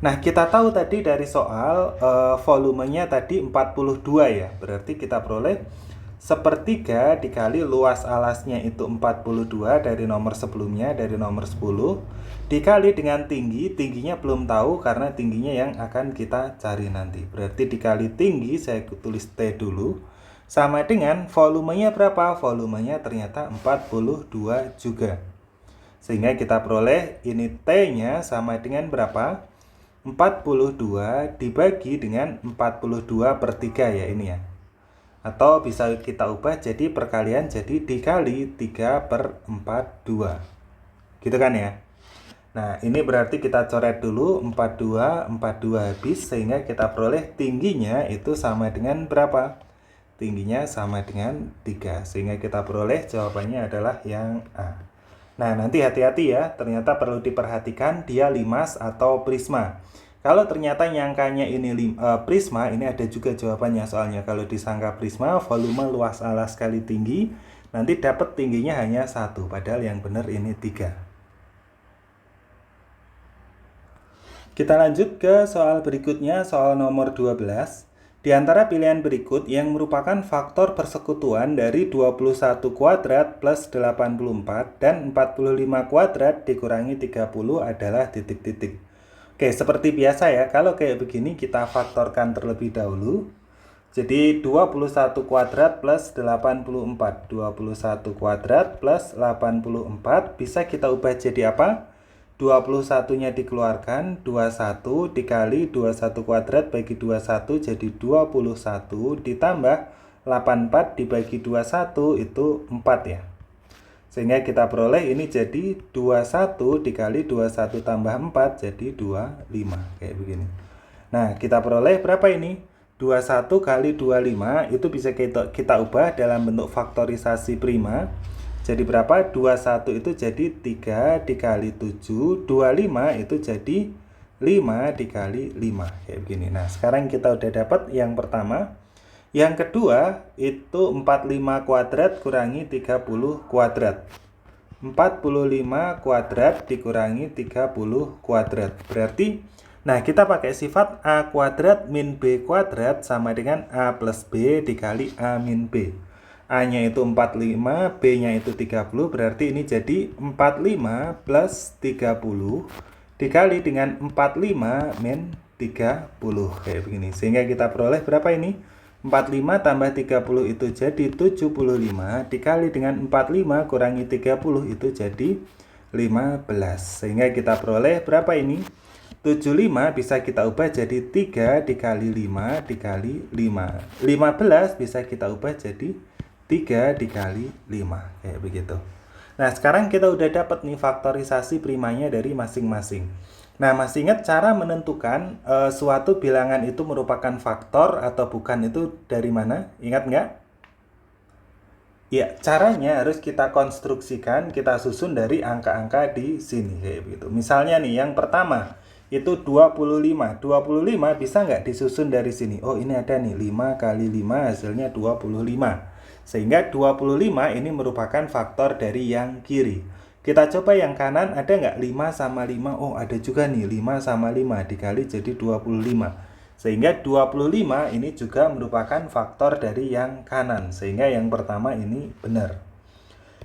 Speaker 1: Nah, kita tahu tadi dari soal volumenya tadi 42 ya. Berarti kita peroleh sepertiga dikali luas alasnya itu 42 dari nomor sebelumnya, dari nomor 10. Dikali dengan tinggi, tingginya belum tahu karena tingginya yang akan kita cari nanti. Berarti dikali tinggi, saya tulis T dulu. Sama dengan volumenya berapa? Volumenya ternyata 42 juga. Sehingga kita peroleh ini T-nya sama dengan berapa? 42 dibagi dengan 42 per 3 ya ini ya. Atau bisa kita ubah jadi perkalian, jadi dikali 3 per 42. Gitu kan ya. Nah, ini berarti kita coret dulu 42 habis, sehingga kita peroleh tingginya itu sama dengan berapa? Tingginya sama dengan 3. Sehingga kita peroleh jawabannya adalah yang A. Nah, nanti hati-hati ya, ternyata perlu diperhatikan dia limas atau prisma. Kalau ternyata nyangkanya ini prisma, ini ada juga jawabannya soalnya. Kalau disangka prisma, volume luas alas kali tinggi, nanti dapat tingginya hanya 1, padahal yang benar ini 3. Kita lanjut ke soal berikutnya, soal nomor 12. Di antara pilihan berikut yang merupakan faktor persekutuan dari 21 kuadrat plus 84 dan 45 kuadrat dikurangi 30 adalah titik-titik. Oke, seperti biasa ya, kalau kayak begini kita faktorkan terlebih dahulu. Jadi 21 kuadrat plus 84. 21 kuadrat plus 84 bisa kita ubah jadi apa? 21-nya dikeluarkan, 21 dikali 21 kuadrat bagi 21 jadi 21 ditambah 84 dibagi 21 itu 4 ya. Sehingga kita peroleh ini jadi 21 dikali 21 tambah 4 jadi 25. Kayak begini. Nah, kita peroleh berapa ini? 21 kali 25 itu bisa kita ubah dalam bentuk faktorisasi prima. Jadi berapa? 21 itu jadi 3 dikali 7. 25 itu jadi 5 dikali 5. Kayak begini. Nah, sekarang kita udah dapat yang pertama. Yang kedua itu 45 kuadrat kurangi 30 kuadrat. 45 kuadrat dikurangi 30 kuadrat. Berarti, nah kita pakai sifat A kuadrat min B kuadrat sama dengan A plus B dikali A min B. A-nya itu 45, B-nya itu 30, berarti ini jadi 45 plus 30 dikali dengan 45 min 30. Kayak begini. Sehingga kita peroleh berapa ini? 45 tambah 30 itu jadi 75 dikali dengan 45 kurangi 30 itu jadi 15. Sehingga kita peroleh berapa ini? 75 bisa kita ubah jadi 3 dikali 5 dikali 5. 15 bisa kita ubah jadi 3 dikali 5. Kayak begitu. Nah, sekarang kita udah dapat nih faktorisasi primanya dari masing-masing. Nah, masih ingat cara menentukan suatu bilangan itu merupakan faktor atau bukan itu dari mana? Ingat nggak? Ya, caranya harus kita konstruksikan, kita susun dari angka-angka di sini. Kayak begitu. Misalnya nih, yang pertama itu 25. 25 bisa nggak disusun dari sini? Oh, ini ada nih, 5 kali 5 hasilnya 25. Sehingga 25 ini merupakan faktor dari yang kiri. Kita coba yang kanan, ada nggak 5 sama 5? Oh, ada juga nih, 5 sama 5 dikali jadi 25. Sehingga 25 ini juga merupakan faktor dari yang kanan. Sehingga yang pertama ini benar.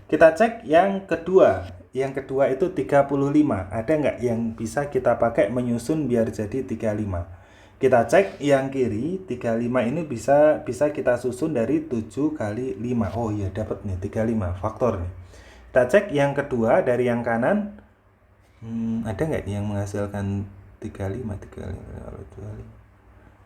Speaker 1: Kita cek yang kedua. Yang kedua itu 35. Ada nggak yang bisa kita pakai menyusun biar jadi 35? Kita cek yang kiri, 35 ini bisa kita susun dari 7 kali 5. Oh iya, dapat nih 35, faktor nih. Kita cek yang kedua dari yang kanan. Ada nggak yang menghasilkan 35?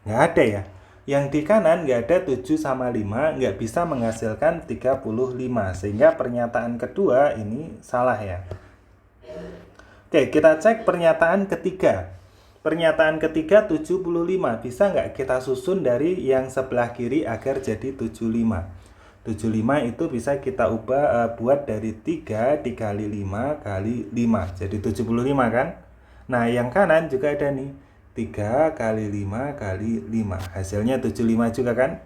Speaker 1: Nggak ada ya. Yang di kanan nggak ada 7 sama 5, nggak bisa menghasilkan 35. Sehingga pernyataan kedua ini salah ya. Oke, kita cek pernyataan ketiga. Pernyataan ketiga 75. Bisa nggak kita susun dari yang sebelah kiri agar jadi 75? 75 itu bisa kita ubah buat dari 3 dikali 5 kali 5. Jadi 75 kan? Nah, yang kanan juga ada nih. 3 kali 5 kali 5. Hasilnya 75 juga kan?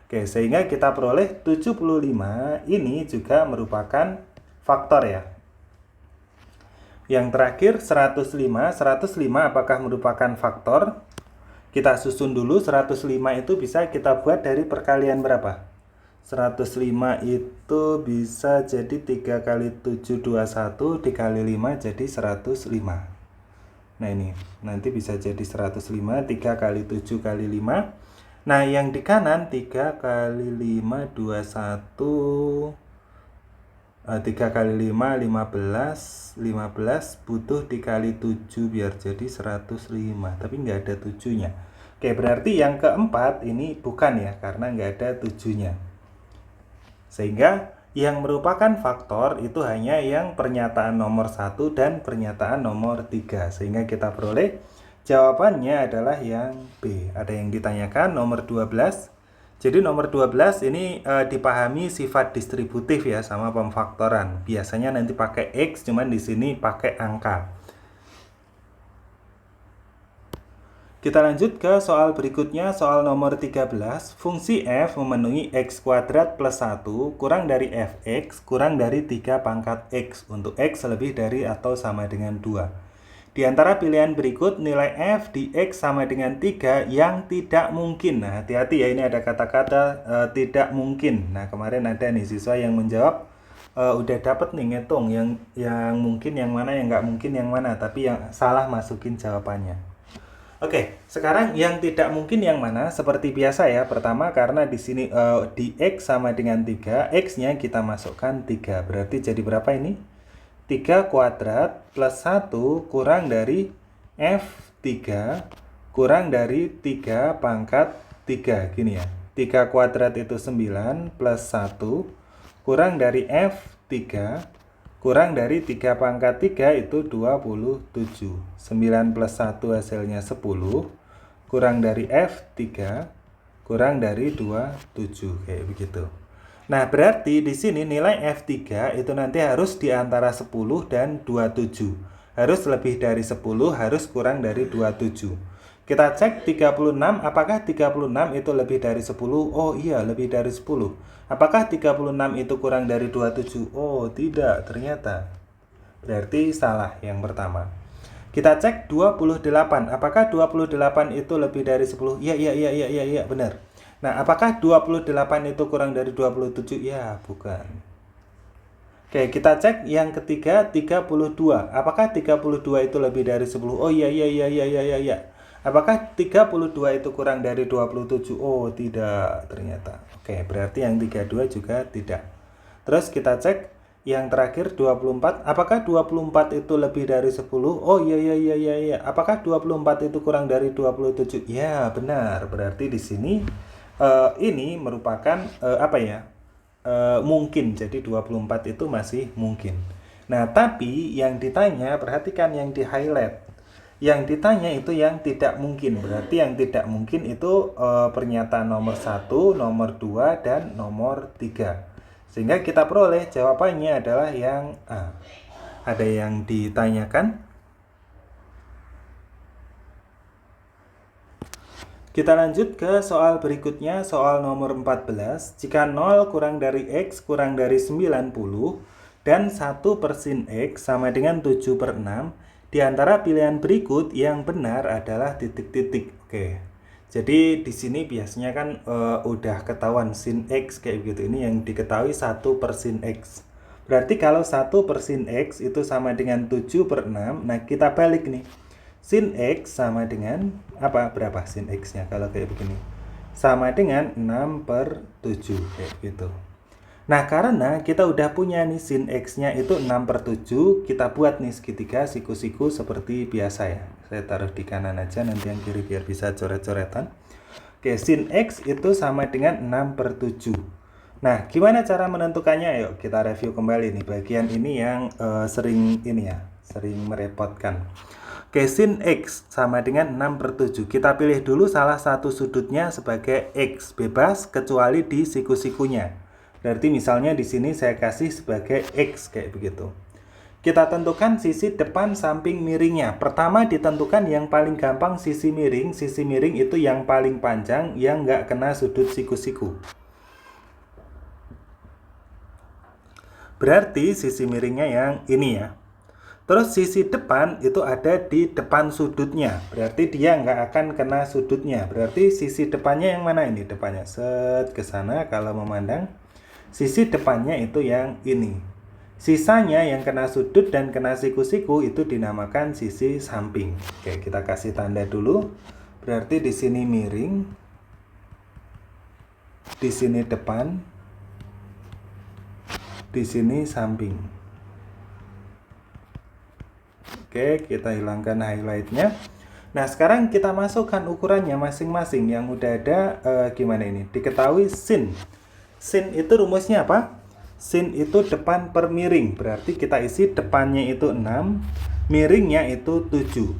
Speaker 1: Oke, sehingga kita peroleh 75 ini juga merupakan faktor ya. Yang terakhir 105. 105 apakah merupakan faktor? Kita susun dulu. 105 itu bisa kita buat dari perkalian berapa? 105 itu bisa jadi 3 kali 7, 21 dikali 5 jadi 105. Nah ini, nanti bisa jadi 105, 3 kali 7 kali 5. Nah yang di kanan 3 kali 5, 21. 3 kali 5, 15. 15 butuh dikali 7 biar jadi 105. Tapi nggak ada 7-nya. Oke, berarti yang keempat ini bukan ya, karena nggak ada 7-nya. Sehingga yang merupakan faktor itu hanya yang pernyataan nomor 1 dan pernyataan nomor 3. Sehingga kita peroleh jawabannya adalah yang B. Ada yang ditanyakan nomor 12. Jadi nomor 12 ini dipahami sifat distributif ya sama pemfaktoran. Biasanya nanti pakai X, cuman di sini pakai angka. Kita lanjut ke soal berikutnya, soal nomor 13. Fungsi f memenuhi x kuadrat plus 1 kurang dari fx kurang dari 3 pangkat x untuk x lebih dari atau sama dengan 2. Di antara pilihan berikut, nilai f di x sama dengan 3 yang tidak mungkin. Nah, hati-hati ya, ini ada kata-kata tidak mungkin. Nah, kemarin ada nih siswa yang menjawab, udah dapat nih ngitung yang mungkin yang mana, yang nggak mungkin yang mana, tapi yang salah masukin jawabannya. Oke, sekarang yang tidak mungkin yang mana? Seperti biasa ya. Pertama, karena di sini di x sama dengan 3, x-nya kita masukkan 3. Berarti jadi berapa ini? 3 kuadrat plus 1 kurang dari f3 kurang dari 3 pangkat 3. Gini ya. 3 kuadrat itu 9 plus 1 kurang dari f3 kurang dari 3 pangkat 3 itu 27. 9 plus 1 hasilnya 10. Kurang dari F3 kurang dari 27. Kayak begitu. Nah, berarti di sini nilai F3 itu nanti harus di antara 10 dan 27. Harus lebih dari 10, harus kurang dari 27. Kita cek 36, apakah 36 itu lebih dari 10? Oh iya, lebih dari 10. Apakah 36 itu kurang dari 27? Oh tidak, ternyata. Berarti salah yang pertama. Kita cek 28, apakah 28 itu lebih dari 10? Iya, benar. Nah, apakah 28 itu kurang dari 27? Ya, bukan. Oke, kita cek yang ketiga 32. Apakah 32 itu lebih dari 10? Oh iya. Apakah 32 itu kurang dari 27? Oh, tidak ternyata. Oke, berarti yang 32 juga tidak. Terus kita cek yang terakhir 24. Apakah 24 itu lebih dari 10? Oh iya. Apakah 24 itu kurang dari 27? Ya, benar. Berarti di sini ini merupakan mungkin. Jadi 24 itu masih mungkin. Nah, tapi yang ditanya, perhatikan yang di highlight. Yang ditanya itu yang tidak mungkin. Berarti yang tidak mungkin itu pernyataan nomor 1, nomor 2, dan nomor 3. Sehingga kita peroleh jawabannya adalah yang A. Ada yang ditanyakan? Kita lanjut ke soal berikutnya, soal nomor 14. Jika 0 kurang dari X kurang dari 90 dan 1 per sin X sama dengan 7/6, di antara pilihan berikut yang benar adalah titik-titik. Oke. Jadi di sini biasanya kan udah ketahuan sin X kayak gitu. Ini yang diketahui 1 per sin X. Berarti kalau 1 per sin X itu sama dengan 7/6. Nah, kita balik nih. Sin X sama dengan apa? Berapa sin X-nya kalau kayak begini? Sama dengan 6/7 kayak gitu. Nah, karena kita udah punya nih sin X-nya itu 6/7, kita buat nih segitiga siku-siku seperti biasa ya. Saya taruh di kanan aja, nanti yang kiri biar bisa coret-coretan. Oke, sin X itu sama dengan 6/7. Nah, gimana cara menentukannya? Yuk kita review kembali nih bagian ini yang sering merepotkan. Oke, sin X sama dengan 6/7. Kita pilih dulu salah satu sudutnya sebagai X, bebas kecuali di siku-sikunya. Berarti misalnya di sini saya kasih sebagai X kayak begitu. Kita tentukan sisi depan samping miringnya. Pertama ditentukan yang paling gampang sisi miring. Sisi miring itu yang paling panjang yang nggak kena sudut siku-siku. Berarti sisi miringnya yang ini ya. Terus sisi depan itu ada di depan sudutnya. Berarti dia nggak akan kena sudutnya. Berarti sisi depannya yang mana ini? Depannya set ke sana kalau memandang. Sisi depannya itu yang ini. Sisanya yang kena sudut dan kena siku-siku itu dinamakan sisi samping. Oke, kita kasih tanda dulu. Berarti di sini miring. Di sini depan. Di sini samping. Oke, kita hilangkan highlightnya. Nah, sekarang kita masukkan ukurannya masing-masing. Yang udah ada gimana ini? Diketahui sin. Sin itu rumusnya apa? Sin itu depan per miring. Berarti kita isi depannya itu 6, miringnya itu 7.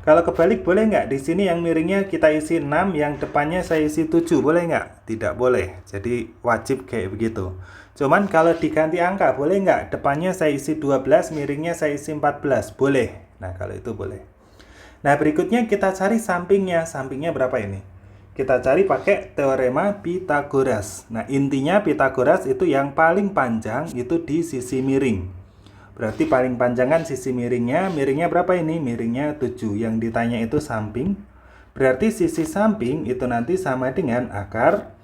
Speaker 1: Kalau kebalik boleh nggak? Di sini yang miringnya kita isi 6, yang depannya saya isi 7. Boleh nggak? Tidak boleh. Jadi wajib kayak begitu. Cuman kalau diganti angka, boleh nggak? Depannya saya isi 12, miringnya saya isi 14. Boleh. Nah, kalau itu boleh. Nah, berikutnya kita cari sampingnya. Sampingnya berapa ini? Kita cari pakai teorema Pythagoras. Nah, intinya Pythagoras itu yang paling panjang itu di sisi miring. Berarti paling panjang kan sisi miringnya. Miringnya berapa ini? Miringnya 7. Yang ditanya itu samping. Berarti sisi samping itu nanti sama dengan akar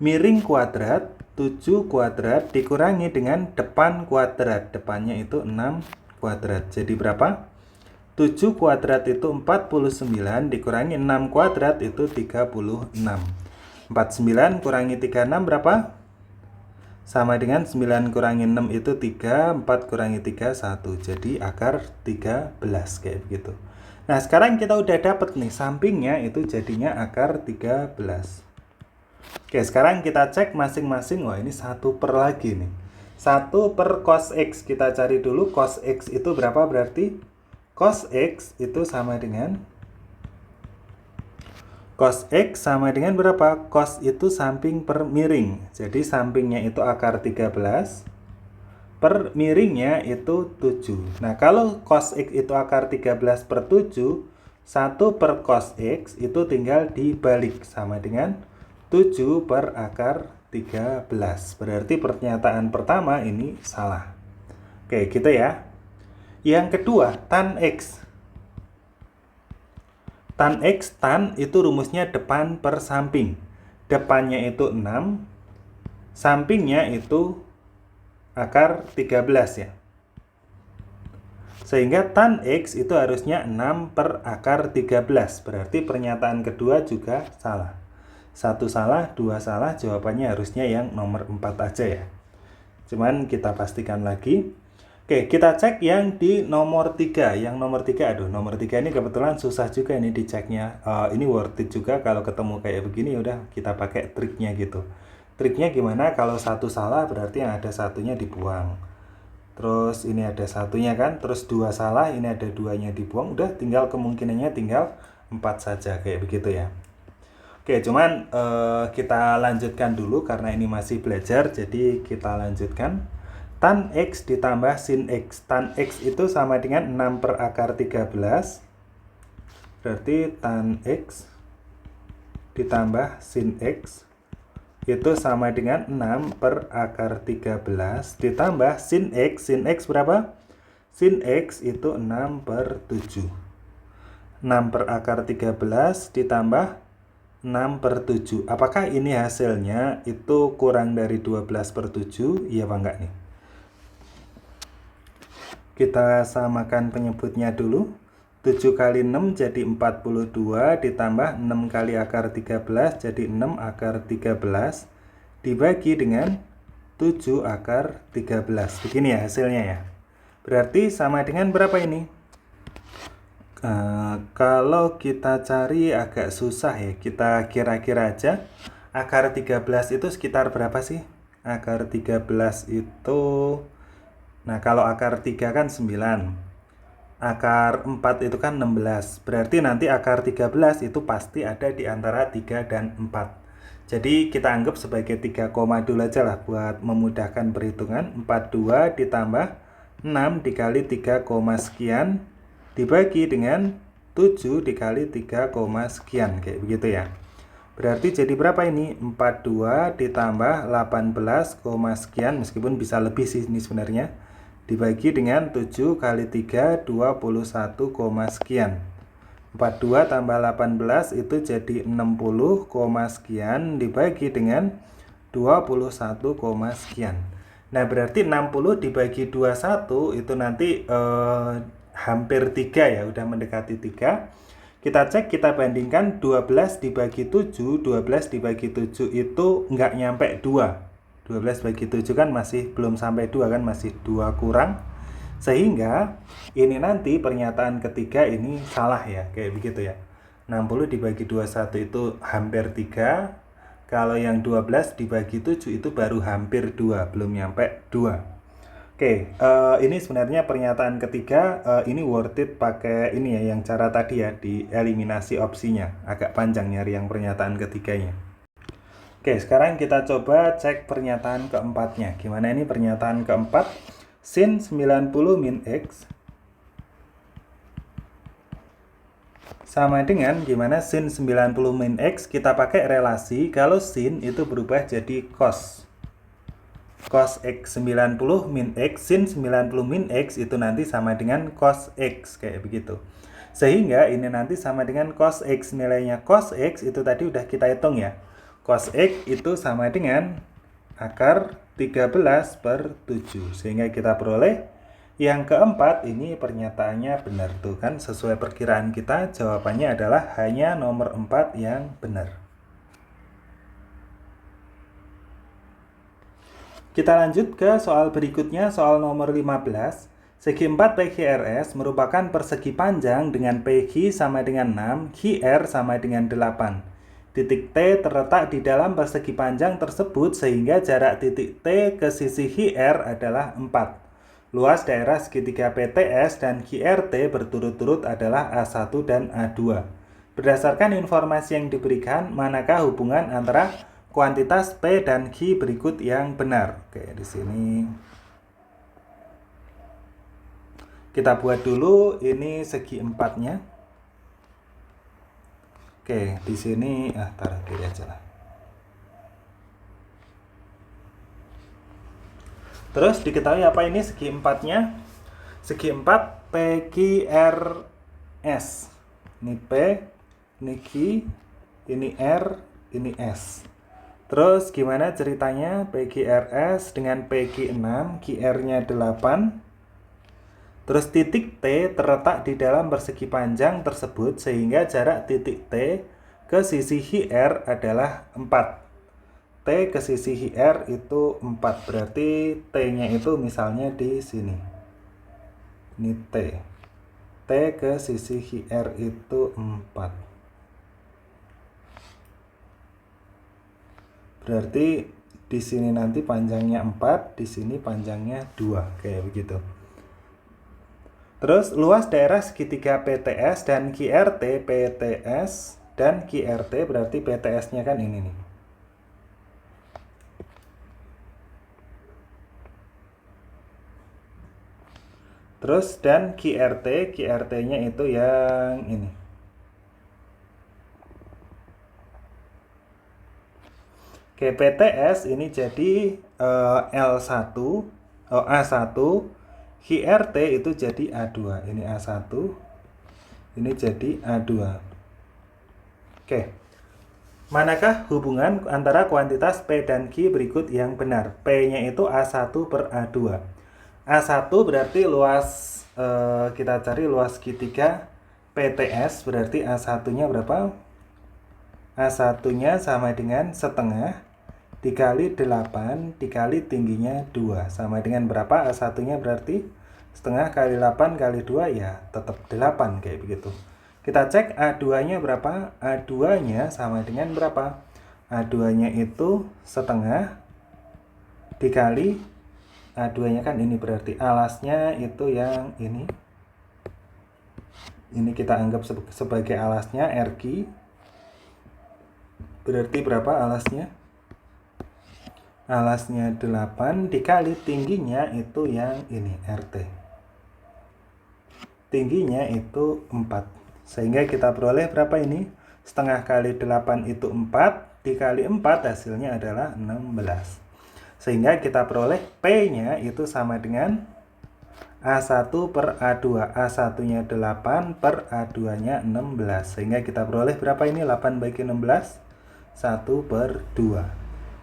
Speaker 1: miring kuadrat 7 kuadrat dikurangi dengan depan kuadrat. Depannya itu 6 kuadrat. Jadi berapa? 7 kuadrat itu 49 dikurangi 6 kuadrat itu 36. 49 kurangi 36 berapa? Sama dengan 9 kurangi 6 itu 3, 4 kurangi 3, 1. Jadi akar 13 kayak begitu. Nah, sekarang kita udah dapet nih sampingnya itu jadinya akar 13. Oke, sekarang kita cek masing-masing. Wah, ini 1 per lagi nih. 1 per cos X. Kita cari dulu cos X itu berapa berarti? Cos X itu sama dengan cos X sama dengan berapa? Cos itu samping per miring. Jadi sampingnya itu akar 13 per miringnya itu 7. Nah, kalau cos X itu akar 13 per 7, 1 per cos X itu tinggal dibalik sama dengan 7 per akar 13. Berarti pernyataan pertama ini salah. Oke, gitu ya. Yang kedua, tan X. Tan X, tan itu rumusnya depan per samping. Depannya itu 6, sampingnya itu akar 13 ya. Sehingga tan X itu harusnya 6 per akar 13. Berarti pernyataan kedua juga salah. 1 salah, 2 salah, jawabannya harusnya yang nomor 4 aja ya. Cuman kita pastikan lagi. Oke, kita cek yang di nomor 3. Yang nomor 3, nomor 3 ini kebetulan susah juga ini diceknya. Ini worth it juga kalau ketemu kayak begini, udah kita pakai triknya gitu. Triknya gimana? Kalau 1 salah berarti yang ada satunya dibuang. Terus ini ada satunya kan, terus 2 salah, ini ada 2-nya dibuang. Udah tinggal kemungkinannya tinggal 4 saja kayak begitu ya. Oke, cuman kita lanjutkan dulu karena ini masih belajar, jadi kita lanjutkan. Tan X ditambah sin X. Tan X itu sama dengan 6 per akar 13. Berarti tan X ditambah sin X itu sama dengan 6 per akar 13 ditambah sin X. Sin X berapa? Sin X itu 6 per 7. 6 per akar 13 ditambah 6 per 7. Apakah ini hasilnya itu kurang dari 12 per 7? Iya apa enggak nih? Kita samakan penyebutnya dulu. 7 kali 6 jadi 42 ditambah 6 kali akar 13 jadi 6 akar 13 dibagi dengan 7 akar 13. Begini ya hasilnya ya. Berarti sama dengan berapa ini? Kalau kita cari agak susah ya. Kita kira-kira aja. Akar 13 itu sekitar berapa sih? Akar 13 itu... Nah, kalau akar 3 kan 9. Akar 4 itu kan 16. Berarti nanti akar 13 itu pasti ada di antara 3 dan 4. Jadi kita anggap sebagai 3 koma dulu aja lah buat memudahkan perhitungan. 42 ditambah 6 dikali 3 koma sekian dibagi dengan 7 dikali 3 koma sekian. Kayak begitu ya. Berarti jadi berapa ini? 42 ditambah 18 koma sekian, meskipun bisa lebih sih ini sebenarnya. Dibagi dengan 7 kali 3, 21 koma sekian. 42 tambah 18 itu jadi 60 koma sekian dibagi dengan 21 koma sekian. Nah, berarti 60 dibagi 21 itu nanti hampir 3 ya, udah mendekati 3. Kita cek, kita bandingkan 12 dibagi 7, 12 dibagi 7 itu nggak nyampe 2. 12 bagi 7 kan masih belum sampai 2 kan, masih 2 kurang. Sehingga ini nanti pernyataan ketiga ini salah ya, kayak begitu ya. 60 dibagi 21 itu hampir 3. Kalau yang 12 dibagi 7 itu baru hampir 2, belum nyampe 2. Oke, ini sebenarnya pernyataan ketiga, ini worth it pakai ini ya, yang cara tadi ya, dieliminasi opsinya. Agak panjang nyari yang pernyataan ketiganya. Oke, sekarang kita coba cek pernyataan keempatnya. Gimana ini pernyataan keempat? Sin 90 min X sama dengan gimana sin 90 min X, kita pakai relasi kalau sin itu berubah jadi cos. Cos X 90 min X, sin 90 min X itu nanti sama dengan cos X, kayak begitu. Sehingga ini nanti sama dengan cos X, nilainya cos X itu tadi udah kita hitung ya. Cos X itu sama dengan akar 13/7, sehingga kita peroleh yang keempat. Ini pernyataannya benar tuh kan, sesuai perkiraan kita, jawabannya adalah hanya nomor 4 yang benar. Kita lanjut ke soal berikutnya, soal nomor 15. Segi 4 PQRS merupakan persegi panjang dengan PQ sama dengan 6, QR sama dengan 8. Titik T terletak di dalam persegi panjang tersebut sehingga jarak titik T ke sisi QR adalah 4. Luas daerah segitiga PTS dan QRT berturut-turut adalah A1 dan A2. Berdasarkan informasi yang diberikan, manakah hubungan antara kuantitas P dan Q berikut yang benar? Oke, di sini kita buat dulu ini segi 4-nya. Oke, di sini taruh kiri aja lah. Terus diketahui apa ini segi 4-nya? Segi 4 PQRS. Ini P, ini Q, ini R, ini S. Terus gimana ceritanya? PQRS dengan PQ 6, QR-nya 8. Terus titik T terletak di dalam persegi panjang tersebut sehingga jarak titik T ke sisi QR adalah 4. T ke sisi HR itu 4, berarti T-nya itu misalnya di sini. Ini T. T ke sisi HR itu 4. Berarti di sini nanti panjangnya 4, di sini panjangnya 2, kayak begitu. Terus luas daerah segitiga PTS dan QRT, PTS dan QRT berarti PTS-nya kan ini nih. Terus dan QRT, QRT-nya itu yang ini. Oke, PTS ini jadi L1, A1, QRT itu jadi A2. Ini A1, ini jadi A2. Oke. Manakah hubungan antara kuantitas P dan Q berikut yang benar? P-nya itu A1 per A2. A1 berarti luas, kita cari luas segitiga PTS, berarti A1-nya berapa? A1-nya sama dengan setengah dikali 8 dikali tingginya 2. Sama dengan berapa? A1-nya berarti setengah kali 8 kali 2 ya tetap 8, kayak begitu. Kita cek A2-nya berapa? A2-nya sama dengan berapa? A2-nya itu setengah dikali A2-nya kan ini, berarti alasnya itu yang ini. Ini kita anggap sebagai alasnya RQ. Berarti berapa alasnya? Alasnya 8 dikali tingginya itu yang ini, RT. Tingginya itu 4. Sehingga kita peroleh berapa ini? Setengah kali 8 itu 4, dikali 4 hasilnya adalah 16. Sehingga kita peroleh P-nya itu sama dengan A1 per A2. A1-nya 8 per A2-nya 16. Sehingga kita peroleh berapa ini? 8 bagi 16? 1 per 2.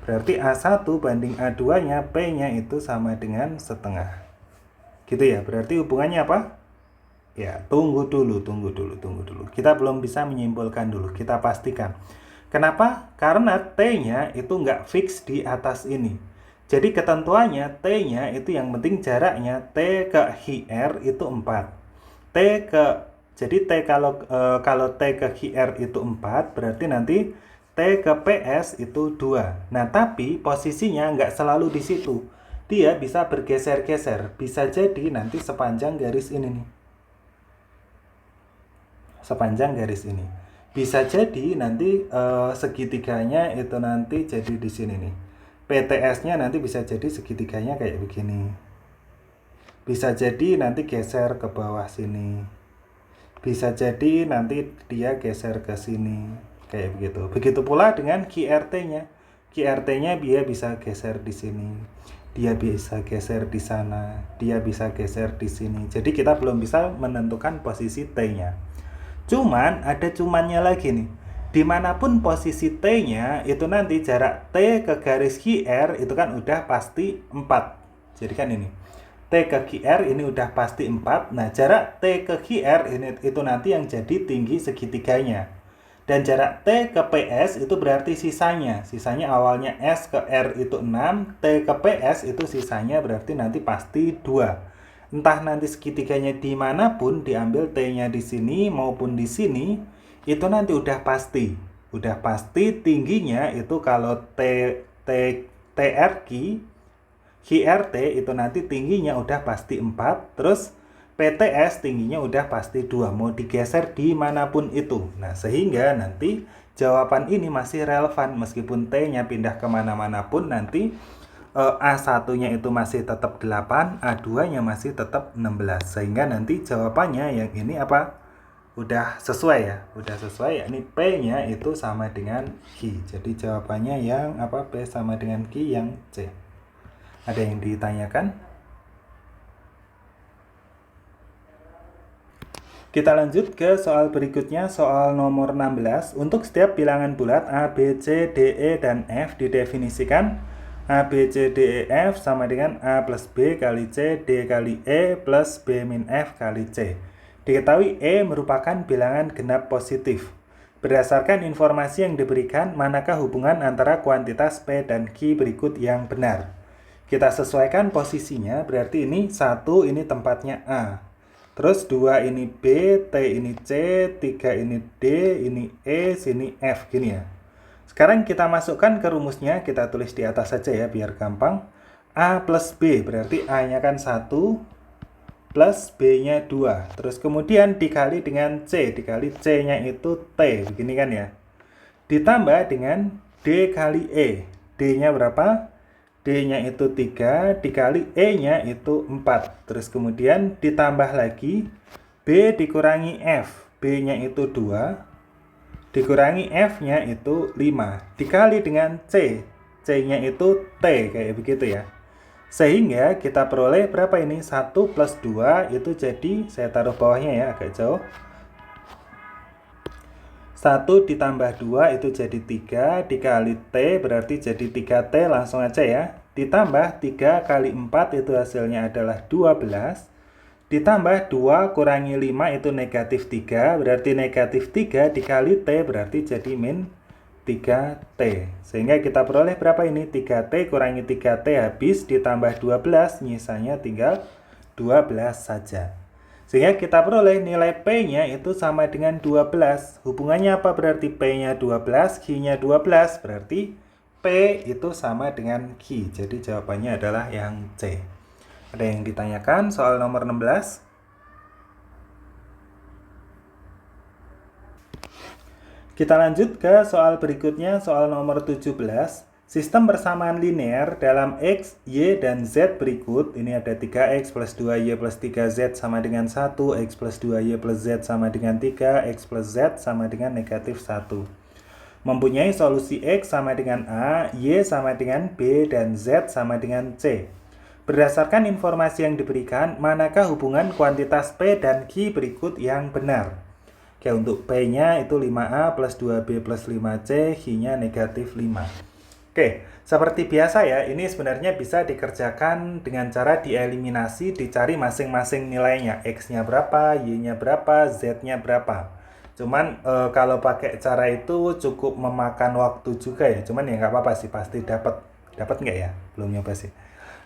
Speaker 1: Berarti A1 banding A2-nya, P-nya itu sama dengan setengah. Gitu ya, berarti hubungannya apa? Ya, tunggu dulu. Kita belum bisa menyimpulkan dulu, kita pastikan. Kenapa? Karena T-nya itu nggak fix di atas ini. Jadi ketentuannya T-nya itu yang penting jaraknya T ke HR itu 4. Jadi T kalau T ke HR itu 4, berarti nanti T ke PS itu 2. Nah, tapi posisinya nggak selalu di situ. Dia bisa bergeser-geser. Bisa jadi nanti sepanjang garis ini nih. Sepanjang garis ini. Bisa jadi nanti segitiganya itu nanti jadi di sini nih. PTS-nya nanti bisa jadi segitiganya kayak begini. Bisa jadi nanti geser ke bawah sini. Bisa jadi nanti dia geser ke sini, kayak begitu. Begitu pula dengan QRT-nya. QRT-nya dia bisa geser di sini, dia bisa geser di sana, dia bisa geser di sini. Jadi kita belum bisa menentukan posisi T-nya. Cuman ada cumannya lagi nih. Dimanapun posisi T-nya itu nanti jarak T ke garis QR itu kan udah pasti 4. Jadi kan ini T ke QR ini udah pasti 4. Nah, jarak T ke QR ini itu nanti yang jadi tinggi segitiganya. Dan jarak T ke PS itu berarti sisanya. Sisanya awalnya S ke R itu 6, T ke PS itu sisanya berarti nanti pasti 2. Entah nanti segitiganya dimanapun, diambil T-nya di sini maupun di sini, itu nanti udah pasti. Udah pasti tingginya itu kalau TRQ, QRT itu nanti tingginya udah pasti 4, terus PTS tingginya udah pasti 2, mau digeser dimanapun itu. Nah, sehingga nanti jawaban ini masih relevan, meskipun T-nya pindah kemana-mana pun nanti A1-nya itu masih tetap 8, A2-nya masih tetap 16. Sehingga nanti jawabannya yang ini apa? Udah sesuai ya, udah sesuai, yakni P-nya itu sama dengan Q. Jadi jawabannya yang apa? P sama dengan Q yang C. Ada yang ditanyakan? Kita lanjut ke soal berikutnya, soal nomor 16. Untuk setiap bilangan bulat A, B, C, D, E, dan F didefinisikan A, B, C, D, E, F sama dengan A plus B kali C, D kali E plus B min F kali C. Diketahui E merupakan bilangan genap positif. Berdasarkan informasi yang diberikan, manakah hubungan antara kuantitas P dan Q berikut yang benar? Kita sesuaikan posisinya, berarti ini 1 ini tempatnya A. Terus 2 ini B, T ini C, 3 ini D, ini E, sini F, gini ya. Sekarang kita masukkan ke rumusnya, kita tulis di atas saja ya biar gampang. A plus B, berarti A-nya kan 1, plus B-nya 2. Terus kemudian dikali dengan C, dikali C-nya itu T, begini kan ya. Ditambah dengan D kali E. D-nya berapa? D-nya itu 3, dikali E-nya itu 4. Terus kemudian ditambah lagi B dikurangi F. B-nya itu 2, dikurangi F-nya itu 5. Dikali dengan C. C-nya itu T, kayak begitu ya. Sehingga kita peroleh berapa ini? 1 plus 2 itu jadi, saya taruh bawahnya ya agak jauh. 1 ditambah 2 itu jadi 3, dikali T berarti jadi 3T, langsung aja ya. Ditambah 3 kali 4 itu hasilnya adalah 12. Ditambah 2 kurangi 5 itu negatif 3, berarti negatif 3 dikali T berarti jadi min 3T. Sehingga kita peroleh berapa ini? 3T kurangi 3T habis, ditambah 12, nyisanya tinggal 12 saja. Sehingga kita peroleh nilai P-nya itu sama dengan 12. Hubungannya apa berarti P-nya 12, Q-nya 12, berarti P itu sama dengan Q. Jadi jawabannya adalah yang C. Ada yang ditanyakan soal nomor 16? Kita lanjut ke soal berikutnya, soal nomor 17. Sistem persamaan linear dalam X, Y, dan Z berikut. Ini ada 3X plus 2Y plus 3Z sama dengan 1, X plus 2Y plus Z sama dengan 3, X plus Z sama dengan negatif 1. Mempunyai solusi X sama dengan A, Y sama dengan B, dan Z sama dengan C. Berdasarkan informasi yang diberikan, manakah hubungan kuantitas P dan Q berikut yang benar? Oke, untuk P-nya itu 5A plus 2B plus 5C, Q-nya negatif 5. Oke, seperti biasa ya, ini sebenarnya bisa dikerjakan dengan cara dieliminasi, dicari masing-masing nilainya. X-nya berapa, Y-nya berapa, Z-nya berapa. Cuman kalau pakai cara itu cukup memakan waktu juga ya. Cuman ya nggak apa-apa sih, pasti dapat. Dapat nggak ya? Belum nyoba sih.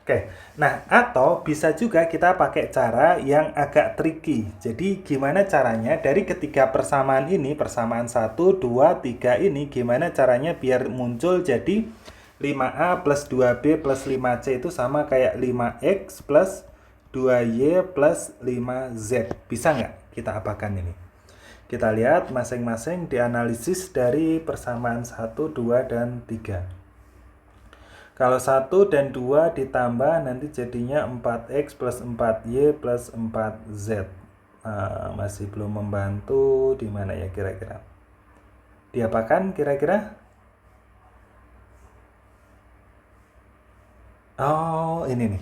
Speaker 1: Oke, nah atau bisa juga kita pakai cara yang agak tricky. Jadi gimana caranya dari ketiga persamaan ini, persamaan 1, 2, 3 ini, gimana caranya biar muncul jadi 5A plus 2B plus 5C itu sama kayak 5X plus 2Y plus 5Z. Bisa nggak kita apakan ini? Kita lihat masing-masing dianalisis dari persamaan 1, 2, dan 3. Kalau 1 dan 2 ditambah nanti jadinya 4X plus 4Y plus 4Z. Masih belum membantu. Di mana ya kira-kira? Diapakan kira-kira? Oh, ini nih.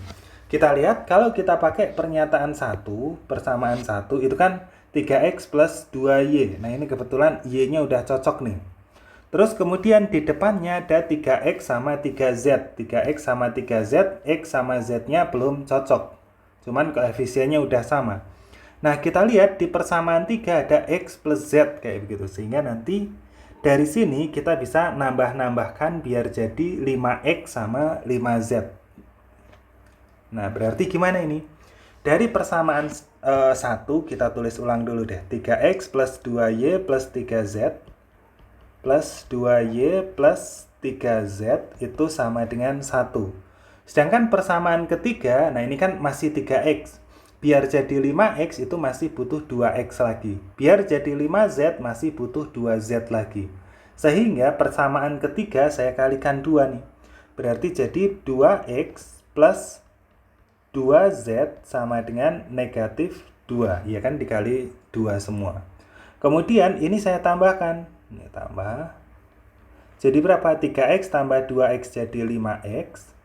Speaker 1: Kita lihat kalau kita pakai pernyataan 1, persamaan 1 itu kan 3x plus 2y. Nah, ini kebetulan y-nya udah cocok nih. Terus kemudian di depannya ada 3x sama 3z. 3x sama 3z, x sama z-nya belum cocok. Cuman koefisiennya udah sama. Nah, kita lihat di persamaan 3 ada x plus z kayak begitu. Sehingga nanti dari sini kita bisa nambah-nambahkan biar jadi 5x sama 5z. Nah, berarti gimana ini? Dari persamaan 1 kita tulis ulang dulu deh. 3x plus 2y plus 3z plus 2y plus 3z itu sama dengan 1. Sedangkan persamaan ketiga, nah ini kan masih 3x. Biar jadi 5x itu masih butuh 2x lagi. Biar jadi 5z masih butuh 2z lagi. Sehingga persamaan ketiga saya kalikan 2 nih. Berarti jadi 2x plus 2z sama dengan negatif 2. Ya kan, dikali 2 semua. Kemudian ini saya tambahkan. Ini tambah. Jadi berapa? 3x tambah 2x jadi 5x.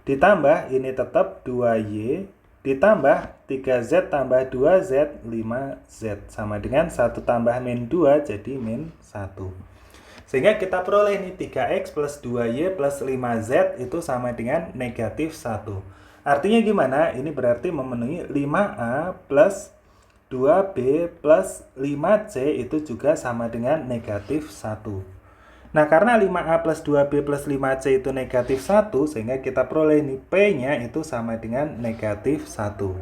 Speaker 1: Ditambah ini tetap 2y. Ditambah 3z tambah 2z 5z. Sama dengan 1 tambah min 2 jadi min 1. Sehingga kita peroleh ini 3x plus 2y plus 5z itu sama dengan negatif 1. Artinya gimana? Ini berarti memenuhi 5a plus 2b plus 5c itu juga sama dengan negatif 1. Nah, karena 5a plus 2b plus 5c itu negatif 1, sehingga kita peroleh ini p-nya itu sama dengan negatif 1.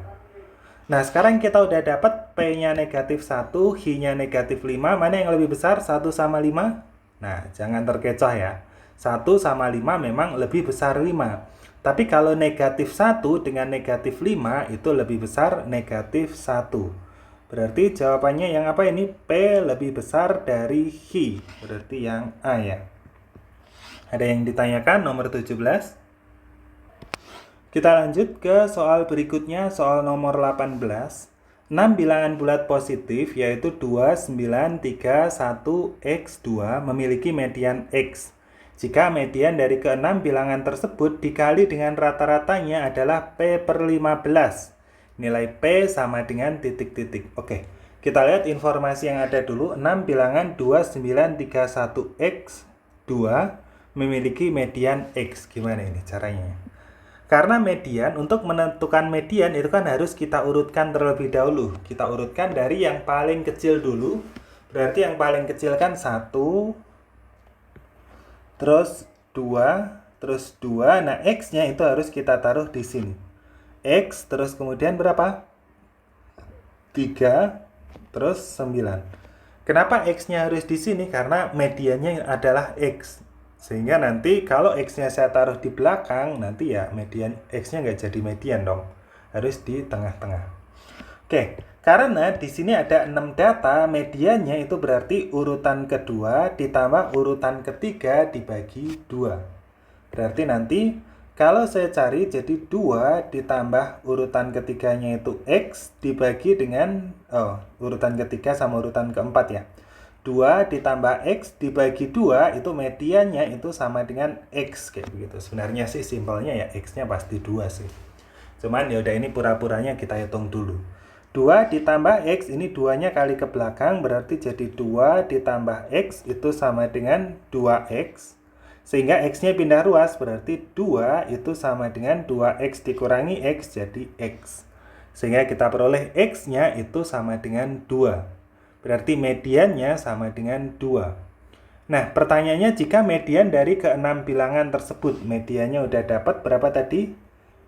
Speaker 1: Nah, sekarang kita udah dapat p-nya negatif 1, h-nya negatif 5. Mana yang lebih besar? 1 sama 5? Nah, jangan terkecoh ya. 1 sama 5 memang lebih besar 5. Tapi kalau negatif 1 dengan negatif 5 itu lebih besar negatif 1. Berarti jawabannya yang apa ini? P lebih besar dari H. Berarti yang A ya. Ada yang ditanyakan nomor 17? Kita lanjut ke soal berikutnya, soal nomor 18. 6 bilangan bulat positif yaitu 2, 9, 3, 1, x2 memiliki median x. Jika median dari ke-6 bilangan tersebut dikali dengan rata-ratanya adalah P per 15. Nilai P sama dengan titik-titik. Oke, kita lihat informasi yang ada dulu. 6 bilangan 2, 9, 3, 1, X2 memiliki median X. Gimana ini caranya? Karena median, untuk menentukan median itu kan harus kita urutkan terlebih dahulu. Kita urutkan dari yang paling kecil dulu. Berarti yang paling kecil kan 1, terus 2, terus 2. Nah, X-nya itu harus kita taruh di sini. X, terus kemudian berapa? 3, terus 9. Kenapa X-nya harus di sini? Karena mediannya adalah X. Sehingga nanti kalau X-nya saya taruh di belakang, nanti ya median X-nya nggak jadi median dong. Harus di tengah-tengah. Oke, karena di sini ada 6 data, mediannya itu berarti urutan kedua ditambah urutan ketiga dibagi 2. Berarti nanti kalau saya cari jadi 2 ditambah urutan ketiganya itu X dibagi dengan, urutan ketiga sama urutan keempat ya. 2 ditambah X dibagi 2 itu mediannya itu sama dengan X kayak begitu. Sebenarnya sih simpelnya ya X-nya pasti 2 sih. Cuman yaudah ini pura-puranya kita hitung dulu. 2 ditambah X, ini 2-nya kali ke belakang, berarti jadi 2 ditambah X itu sama dengan 2X. Sehingga X-nya pindah ruas, berarti 2 itu sama dengan 2X dikurangi X jadi X. Sehingga kita peroleh X-nya itu sama dengan 2. Berarti mediannya sama dengan 2. Nah, pertanyaannya jika median dari ke-6 bilangan tersebut, mediannya udah dapat berapa tadi?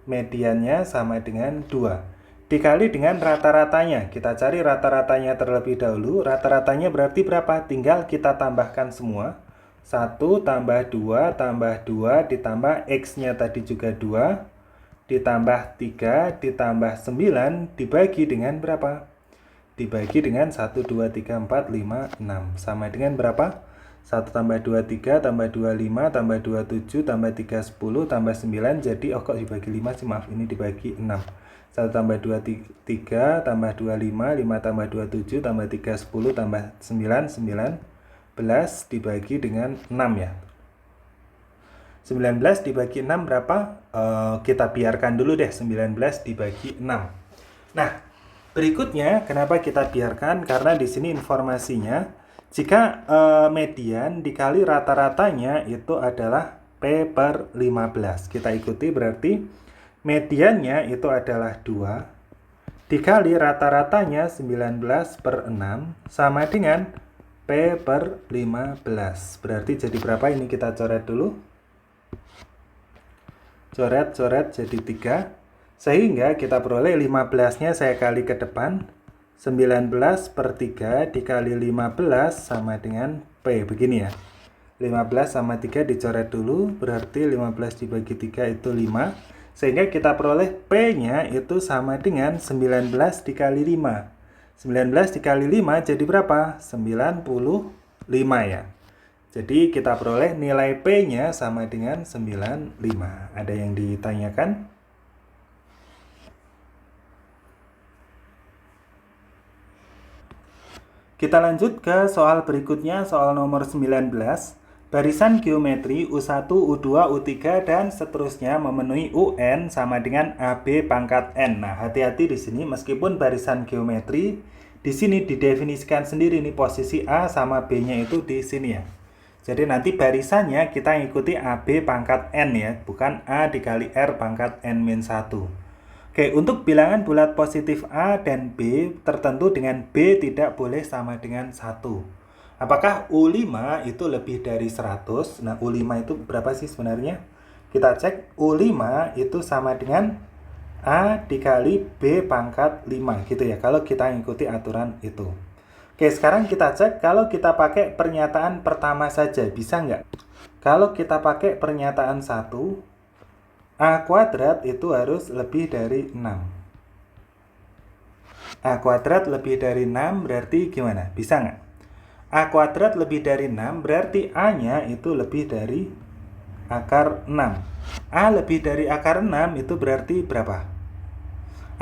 Speaker 1: Mediannya sama dengan 2. Dikali dengan rata-ratanya. Kita cari rata-ratanya terlebih dahulu. Rata-ratanya berarti berapa? Tinggal kita tambahkan semua. 1 tambah 2 tambah 2 ditambah X-nya tadi juga 2. Ditambah 3 ditambah 9 dibagi dengan berapa? Dibagi dengan 1, 2, 3, 4, 5, 6. Sama dengan berapa? 1 tambah 2, 3, tambah 2, 5, tambah 2, 7, tambah 3, 10, tambah 9. Jadi, kok dibagi 5 sih? Maaf, ini dibagi 6. 1 tambah 2, 3, tambah 2, 5, 5 tambah 2, 7, tambah 3, 10, tambah 9, 19 dibagi dengan 6 ya. 19 dibagi 6 berapa? Kita biarkan dulu deh, 19 dibagi 6. Nah, berikutnya kenapa kita biarkan? Karena di sini informasinya, jika median dikali rata-ratanya itu adalah P/15. Kita ikuti, berarti mediannya itu adalah 2 dikali rata-ratanya 19/6 sama dengan P/15. Berarti jadi berapa? Ini kita coret dulu. Coret jadi 3. Sehingga kita peroleh 15-nya saya kali ke depan. 19/3 dikali 15 sama dengan P. Begini ya. 15 sama 3 dicoret dulu. Berarti 15 dibagi 3 itu 5. Sehingga kita peroleh P-nya itu sama dengan 19 dikali 5. 19 dikali 5 jadi berapa? 95 ya. Jadi kita peroleh nilai P-nya sama dengan 95. Ada yang ditanyakan? Kita lanjut ke soal berikutnya, soal nomor 19. Barisan geometri U1, U2, U3, dan seterusnya memenuhi UN sama dengan AB pangkat N. Nah, hati-hati di sini, meskipun barisan geometri, di sini didefinisikan sendiri nih posisi A sama B-nya itu di sini ya. Jadi nanti barisannya kita ikuti AB pangkat N ya, bukan A dikali R pangkat N-1. Oke, untuk bilangan bulat positif A dan B tertentu dengan B tidak boleh sama dengan 1. Apakah U5 itu lebih dari 100? Nah, U5 itu berapa sih sebenarnya? Kita cek, U5 itu sama dengan A dikali B pangkat 5 gitu ya, kalau kita ngikuti aturan itu. Oke, sekarang kita cek kalau kita pakai pernyataan pertama saja, bisa nggak? Kalau kita pakai pernyataan 1, A kuadrat itu harus lebih dari 6. A kuadrat lebih dari 6 berarti gimana? Bisa nggak? A kuadrat lebih dari 6 berarti A-nya itu lebih dari akar 6. A lebih dari akar 6 itu berarti berapa?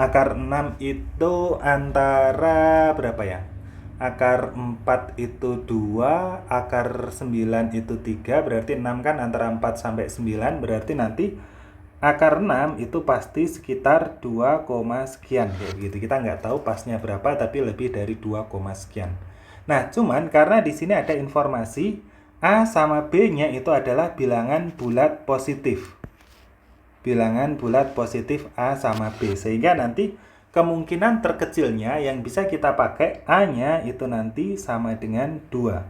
Speaker 1: Akar 6 itu antara berapa ya? Akar 4 itu 2, akar 9 itu 3, berarti 6 kan antara 4 sampai 9, berarti nanti akar 6 itu pasti sekitar 2, sekian kayak gitu. Kita nggak tahu pasnya berapa, tapi lebih dari 2, sekian. Nah, cuman karena di sini ada informasi A sama B-nya itu adalah bilangan bulat positif. Bilangan bulat positif A sama B. Sehingga nanti kemungkinan terkecilnya yang bisa kita pakai A-nya itu nanti sama dengan 2.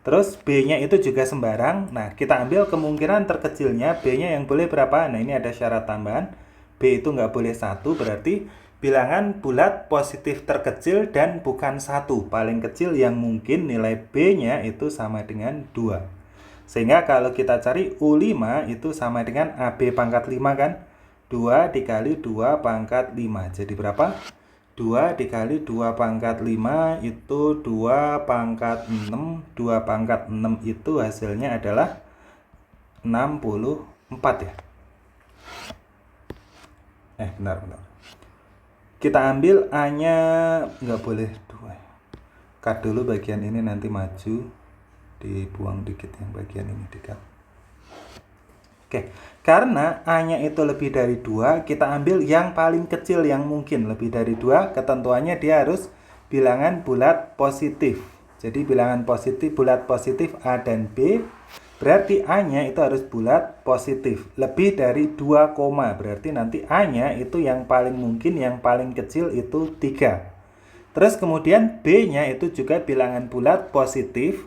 Speaker 1: Terus B-nya itu juga sembarang. Nah, kita ambil kemungkinan terkecilnya B-nya yang boleh berapa? Nah, ini ada syarat tambahan. B itu nggak boleh 1, berarti bilangan bulat positif terkecil dan bukan 1. Paling kecil yang mungkin nilai B-nya itu sama dengan 2. Sehingga kalau kita cari U5 itu sama dengan AB pangkat 5 kan? 2 dikali 2 pangkat 5. Jadi berapa? 2 dikali 2 pangkat 5 itu 2 pangkat 6. 2 pangkat 6 itu hasilnya adalah 64 ya. Benar. Kita ambil A-nya nggak boleh 2. Cut dulu bagian ini, nanti maju. Dibuang dikit yang bagian ini, di-cut. Oke, karena A-nya itu lebih dari 2, kita ambil yang paling kecil yang mungkin. Lebih dari 2, ketentuannya dia harus bilangan bulat positif. Jadi bilangan positif, bulat positif A dan B, berarti A-nya itu harus bulat positif. Lebih dari 2, berarti nanti A-nya itu yang paling mungkin, yang paling kecil itu 3. Terus kemudian B-nya itu juga bilangan bulat positif,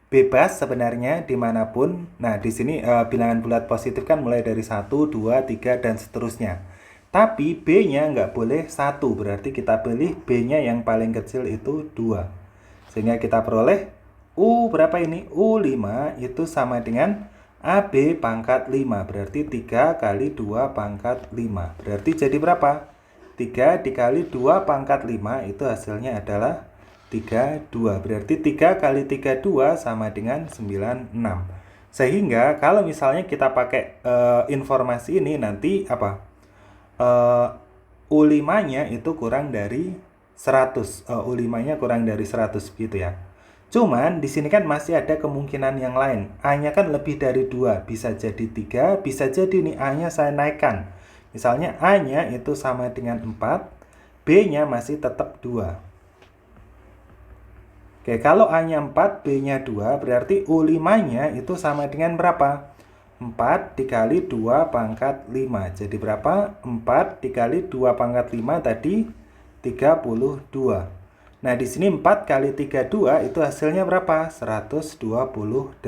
Speaker 1: bebas sebenarnya dimanapun. Nah, di sini bilangan bulat positif kan mulai dari 1, 2, 3, dan seterusnya. Tapi B-nya nggak boleh 1, berarti kita pilih B-nya yang paling kecil itu 2. Sehingga kita peroleh U berapa ini? U5 itu sama dengan AB pangkat 5, berarti 3 kali 2 pangkat 5. Berarti jadi berapa? 3 dikali 2 pangkat 5 itu hasilnya adalah 32. Berarti 3 kali 32 sama dengan 96. Sehingga kalau misalnya kita pakai informasi ini nanti apa? U5-nya itu kurang dari 100. U5-nya kurang dari 100 gitu ya. Cuman di sini kan masih ada kemungkinan yang lain. A-nya kan lebih dari 2, bisa jadi 3, bisa jadi nih A-nya saya naikkan. Misalnya A-nya itu sama dengan 4, B-nya masih tetap 2. Oke, kalau A-nya 4, B-nya 2, berarti U5-nya itu sama dengan berapa? 4 dikali 2 pangkat 5. Jadi berapa? 4 dikali 2 pangkat 5 tadi 32. Nah, di sini 4 kali 32 itu hasilnya berapa? 128.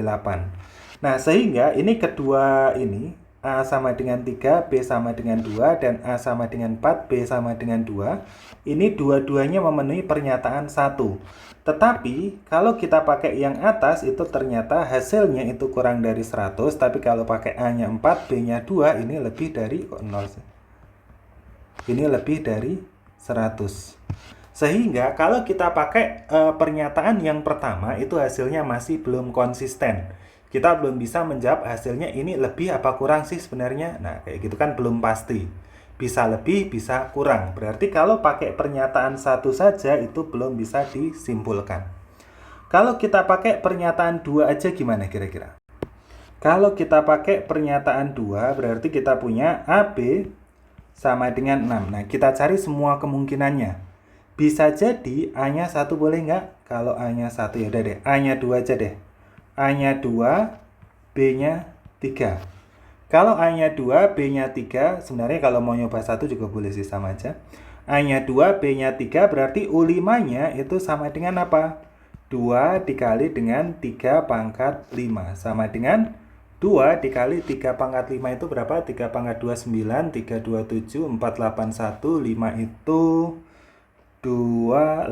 Speaker 1: Nah, sehingga ini kedua ini, A sama dengan 3, B sama dengan 2, dan A sama dengan 4, B sama dengan 2. Ini dua-duanya memenuhi pernyataan 1. Tetapi, kalau kita pakai yang atas, itu ternyata hasilnya itu kurang dari 100. Tapi kalau pakai A-nya 4, B-nya 2, ini lebih dari, kok 0 sih? Ini lebih dari 100. Sehingga kalau kita pakai pernyataan yang pertama itu hasilnya masih belum konsisten. Kita belum bisa menjawab hasilnya ini lebih apa kurang sih sebenarnya. Nah, kayak gitu kan belum pasti. Bisa lebih, bisa kurang. Berarti kalau pakai pernyataan satu saja itu belum bisa disimpulkan. Kalau kita pakai pernyataan 2 aja gimana kira-kira? Kalau kita pakai pernyataan 2 berarti kita punya AB sama dengan 6. Nah, kita cari semua kemungkinannya. Bisa jadi A-nya 1 boleh nggak? Kalau A-nya 1 ya udah deh. A-nya 2 aja deh. A-nya 2, B-nya 3. Kalau A-nya 2, B-nya 3, sebenarnya kalau mau nyoba 1 juga boleh sih sama aja. A-nya 2, B-nya 3, berarti U5-nya itu sama dengan apa? 2 dikali dengan 3 pangkat 5. Sama dengan 2 dikali 3 pangkat 5 itu berapa? 3 pangkat 2, 9, 3, 2, 7, 4, 8, 1, 5 itu 2,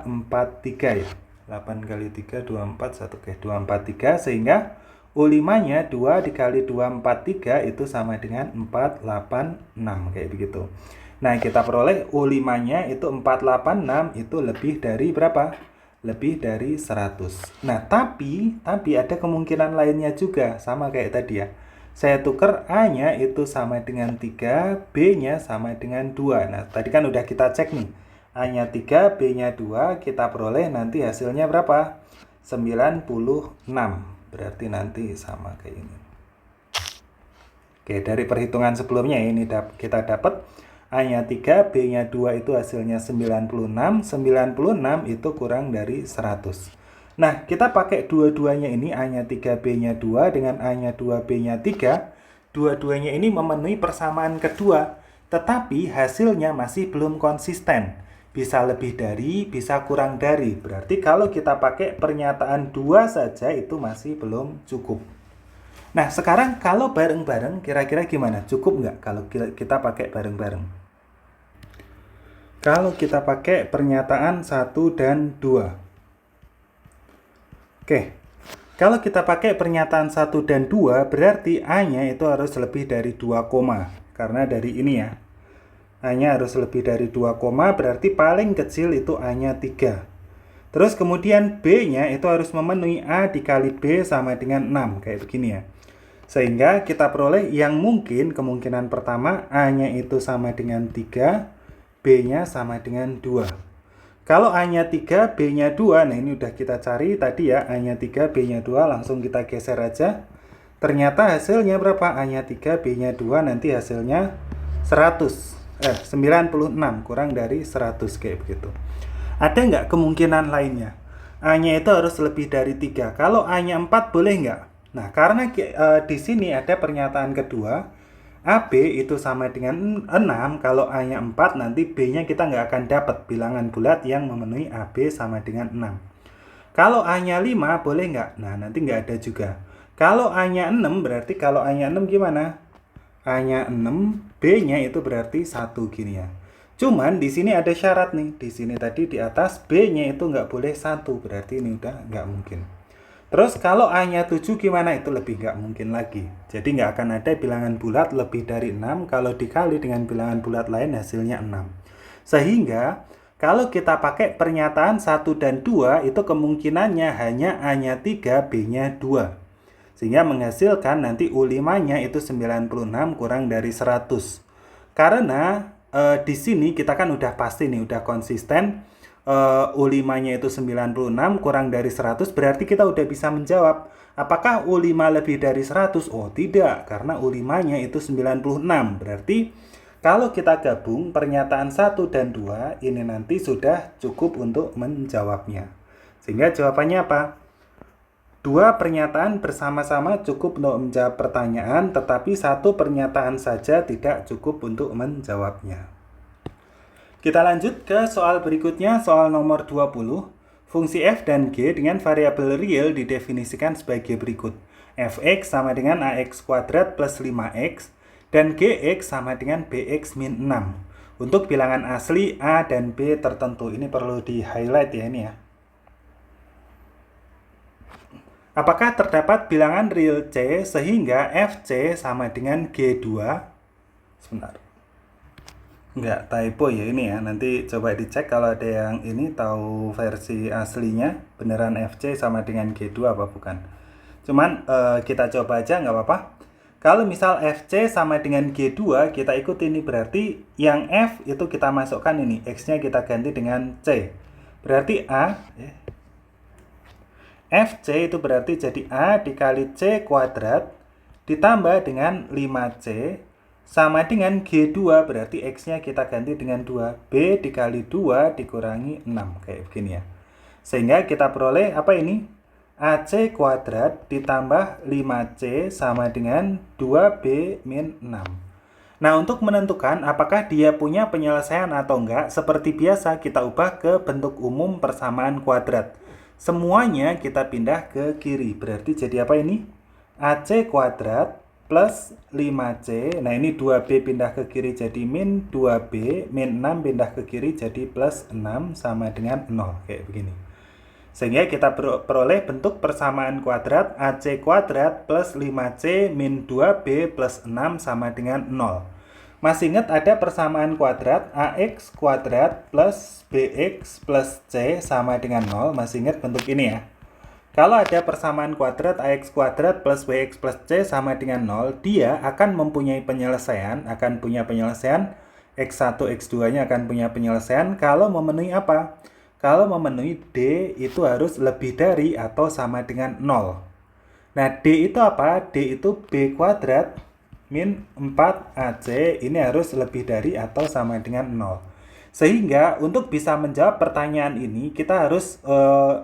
Speaker 1: 4, 3 ya. 8 kali 3, 24, 1, oke, 243. Sehingga U5-nya 2 dikali 243 itu sama dengan 486. Kayak begitu. Nah, kita peroleh U5-nya itu 486 itu lebih dari berapa? Lebih dari 100. Nah, tapi ada kemungkinan lainnya juga. Sama kayak tadi ya. Saya tukar A-nya itu sama dengan 3, B-nya sama dengan 2. Nah, tadi kan udah kita cek nih. A-nya 3, B-nya 2, kita peroleh nanti hasilnya berapa? 96. Berarti nanti sama kayak ini. Oke, dari perhitungan sebelumnya ini kita dapat A-nya 3, B-nya 2 itu hasilnya 96. 96 itu kurang dari 100. Nah, kita pakai dua-duanya ini, A-nya 3, B-nya 2 dengan A-nya 2, B-nya 3. Dua-duanya ini memenuhi persamaan kedua, tetapi hasilnya masih belum konsisten. Bisa lebih dari, bisa kurang dari. Berarti kalau kita pakai pernyataan 2 saja itu masih belum cukup. Nah, sekarang kalau bareng-bareng kira-kira gimana? Cukup nggak kalau kita pakai bareng-bareng? Kalau kita pakai pernyataan 1 dan 2. Oke, kalau kita pakai pernyataan 1 dan 2, berarti A-nya itu harus lebih dari 2 koma. Karena dari ini ya, A-nya harus lebih dari 2 koma, berarti paling kecil itu A-nya 3. Terus kemudian B-nya itu harus memenuhi A dikali B sama dengan 6, kayak begini ya. Sehingga kita peroleh yang mungkin, kemungkinan pertama A-nya itu sama dengan 3, B-nya sama dengan 2. Kalau A-nya 3, B-nya 2, nah ini udah kita cari tadi ya, A-nya 3, B-nya 2, langsung kita geser aja. Ternyata hasilnya berapa? A-nya 3, B-nya 2, nanti hasilnya 96, kurang dari 100, kayak begitu. Ada nggak kemungkinan lainnya? A-nya itu harus lebih dari 3. Kalau A-nya 4 boleh nggak? Nah, karena di sini ada pernyataan kedua, AB itu sama dengan 6, kalau A-nya 4, nanti B-nya kita nggak akan dapat bilangan bulat yang memenuhi AB sama dengan 6. Kalau A-nya 5, boleh nggak? Nah, nanti nggak ada juga. Kalau A-nya 6, berarti kalau A-nya 6 gimana? A-nya 6, B-nya itu berarti 1 gini ya. Cuman di sini ada syarat nih. Di sini tadi di atas B-nya itu nggak boleh 1, berarti ini udah nggak mungkin. Terus kalau A-nya 7 gimana? Itu lebih nggak mungkin lagi. Jadi nggak akan ada bilangan bulat lebih dari 6 kalau dikali dengan bilangan bulat lain hasilnya 6. Sehingga Kalau kita pakai pernyataan 1 dan 2, itu kemungkinannya hanya A-nya 3, B-nya 2. Sehingga menghasilkan nanti U5-nya itu 96 kurang dari 100. Karena di sini kita kan udah pasti nih, udah konsisten. U5-nya itu 96 kurang dari 100, berarti kita udah bisa menjawab. Apakah U5 lebih dari 100? Oh tidak, karena U5-nya itu 96. Berarti kalau kita gabung pernyataan 1 dan 2, ini nanti sudah cukup untuk menjawabnya. Sehingga jawabannya apa? Dua pernyataan bersama-sama cukup untuk menjawab pertanyaan, tetapi satu pernyataan saja tidak cukup untuk menjawabnya. Kita lanjut ke soal berikutnya, soal nomor 20. Fungsi f dan g dengan variabel real didefinisikan sebagai berikut. Fx sama dengan ax kuadrat plus 5x, dan gx sama dengan bx min 6. Untuk bilangan asli a dan b tertentu. Ini perlu di-highlight ya ini ya. Apakah terdapat bilangan real C sehingga FC sama dengan G2? Sebentar. Enggak, typo ya ini ya. Nanti coba dicek kalau ada yang ini tahu versi aslinya. Beneran FC sama dengan G2 apa bukan? Cuman kita coba aja nggak apa-apa. Kalau misal FC sama dengan G2, kita ikut ini. Berarti yang F itu kita masukkan ini. X-nya kita ganti dengan C. Berarti A... FC itu berarti jadi A dikali C kuadrat ditambah dengan 5C sama dengan G2, berarti X-nya kita ganti dengan 2. B dikali 2 dikurangi 6. Kayak begini ya. Sehingga kita peroleh apa ini? AC kuadrat ditambah 5C sama dengan 2B min 6. Nah, untuk menentukan apakah dia punya penyelesaian atau enggak, seperti biasa kita ubah ke bentuk umum persamaan kuadrat. Semuanya kita pindah ke kiri. Berarti jadi apa ini? AC kuadrat plus 5C. Nah ini 2B pindah ke kiri jadi min 2B. Min 6 pindah ke kiri jadi plus 6 sama dengan 0. Kayak begini. Sehingga kita peroleh bentuk persamaan kuadrat AC kuadrat plus 5C min 2B plus 6 sama dengan 0. Masih ingat ada persamaan kuadrat AX kuadrat plus BX plus C sama dengan 0. Masih ingat bentuk ini ya. Kalau ada persamaan kuadrat AX kuadrat plus BX plus C sama dengan 0, dia akan mempunyai penyelesaian, X1, X2-nya akan punya penyelesaian kalau memenuhi apa? Kalau memenuhi D itu harus lebih dari atau sama dengan 0. Nah, D itu apa? D itu B kuadrat min 4AC, ini harus lebih dari atau sama dengan 0. Sehingga untuk bisa menjawab pertanyaan ini, kita harus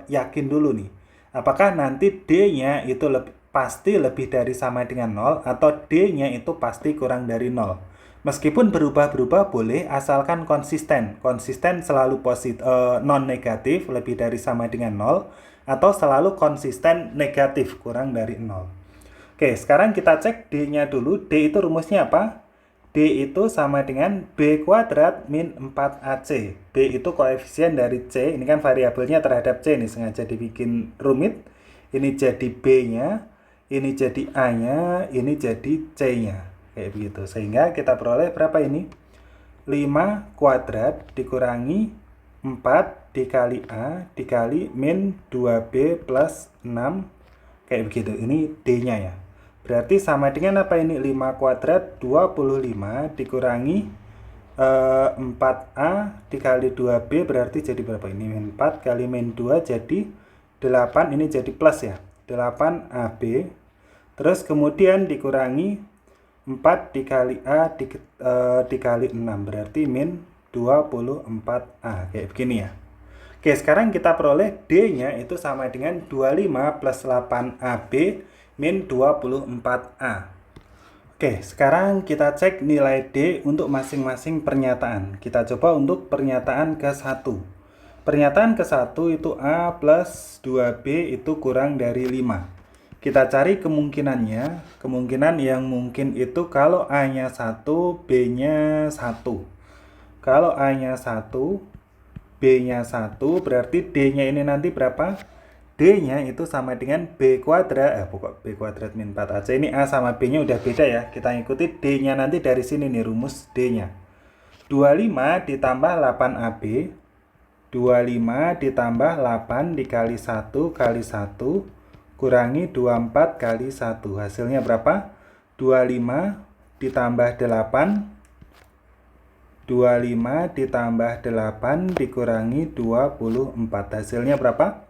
Speaker 1: yakin dulu nih. Apakah nanti D-nya itu pasti lebih dari sama dengan 0 atau D-nya itu pasti kurang dari 0. Meskipun berubah-berubah boleh, asalkan konsisten. Konsisten selalu non negatif, lebih dari sama dengan 0, atau selalu konsisten negatif, kurang dari 0. Oke, sekarang kita cek D-nya dulu. D itu rumusnya apa? D itu sama dengan B kuadrat min 4AC. B itu koefisien dari C. Ini kan variabelnya terhadap C. Ini sengaja dibikin rumit. Ini jadi B-nya. Ini jadi A-nya. Ini jadi C-nya. Kayak begitu. Sehingga kita peroleh berapa ini? 5 kuadrat dikurangi 4 dikali A dikali min 2B plus 6. Kayak begitu. Ini D-nya ya. Berarti sama dengan apa ini? 5 kuadrat 25 dikurangi 4A dikali 2B berarti jadi berapa ini? Min 4 kali min 2 jadi 8. Ini jadi plus ya. 8AB. Terus kemudian dikurangi 4 dikali A dikali 6. Berarti min 24A. Kayak begini ya. Oke, sekarang kita peroleh D-nya itu sama dengan 25 plus 8AB min 24A. Oke, sekarang kita cek nilai D untuk masing-masing pernyataan. Kita coba untuk pernyataan ke-1. Pernyataan ke-1 itu A plus 2B itu kurang dari 5. Kita cari kemungkinannya. Kemungkinan yang mungkin itu kalau A-nya 1, B-nya 1. Kalau A-nya 1, B-nya 1, berarti D-nya ini nanti berapa? D-nya itu sama dengan B kuadrat, B kuadrat min 4AC. Ini A sama B-nya udah beda ya. Kita ikuti D-nya nanti dari sini nih, rumus D-nya. 25 ditambah 8AB 25 ditambah 8 dikali 1 kali 1 kurangi 24 kali 1. Hasilnya berapa? 25 ditambah 8. 25 ditambah 8 dikurangi 24. Hasilnya berapa?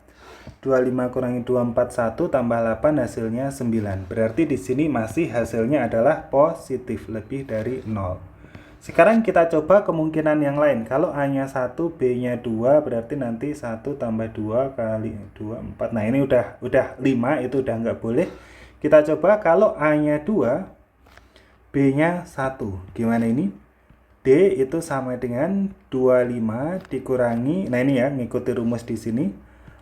Speaker 1: 25 kurangi 24, 1 tambah 8 hasilnya 9. Berarti di sini masih hasilnya adalah positif, lebih dari 0. Sekarang kita coba kemungkinan yang lain. Kalau A-nya 1, B-nya 2, berarti nanti 1 tambah 2 kali 2, 4. Nah, ini udah 5, itu udah nggak boleh. Kita coba kalau A-nya 2, B-nya 1. Gimana ini? D itu sama dengan 25 dikurangi, nah ini ya, ngikuti rumus di sini.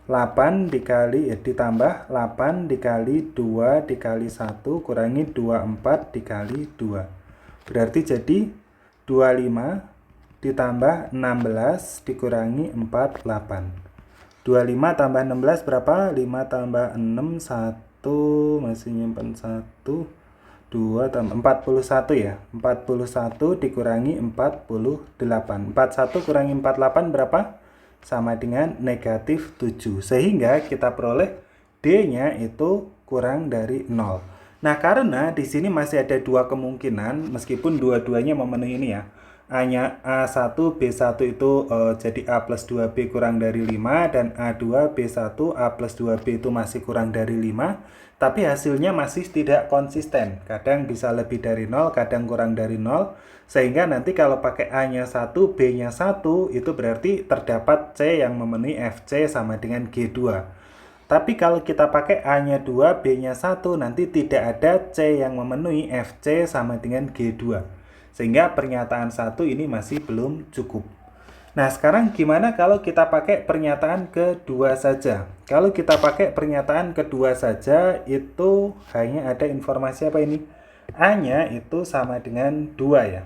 Speaker 1: 8 dikali, ditambah 8 dikali 2 dikali 1 kurangi 24 dikali 2. Berarti jadi 25 ditambah 16 dikurangi 48. 25 tambah 16 berapa? 5 tambah 6, 1, masih nyimpen 1, 2 tambah 41 ya. 41 dikurangi 48. 41 kurangi 48 berapa? Sama dengan negatif 7. Sehingga kita peroleh D-nya itu kurang dari 0. Nah, karena di sini masih ada dua kemungkinan, meskipun dua-duanya memenuhi ini ya. A-nya A1, B1 itu jadi A plus 2B kurang dari 5, dan A2, B1, A plus 2B itu masih kurang dari 5. Tapi hasilnya masih tidak konsisten. Kadang bisa lebih dari 0, kadang kurang dari 0. Sehingga nanti kalau pakai A-nya 1, B-nya 1, itu berarti terdapat C yang memenuhi FC sama dengan G2. Tapi kalau kita pakai A-nya 2, B-nya 1, nanti tidak ada C yang memenuhi FC sama dengan G2. Sehingga pernyataan 1 ini masih belum cukup. Nah, sekarang gimana kalau kita pakai pernyataan kedua saja? Kalau kita pakai pernyataan kedua saja, itu hanya ada informasi apa ini? A-nya itu sama dengan 2 ya.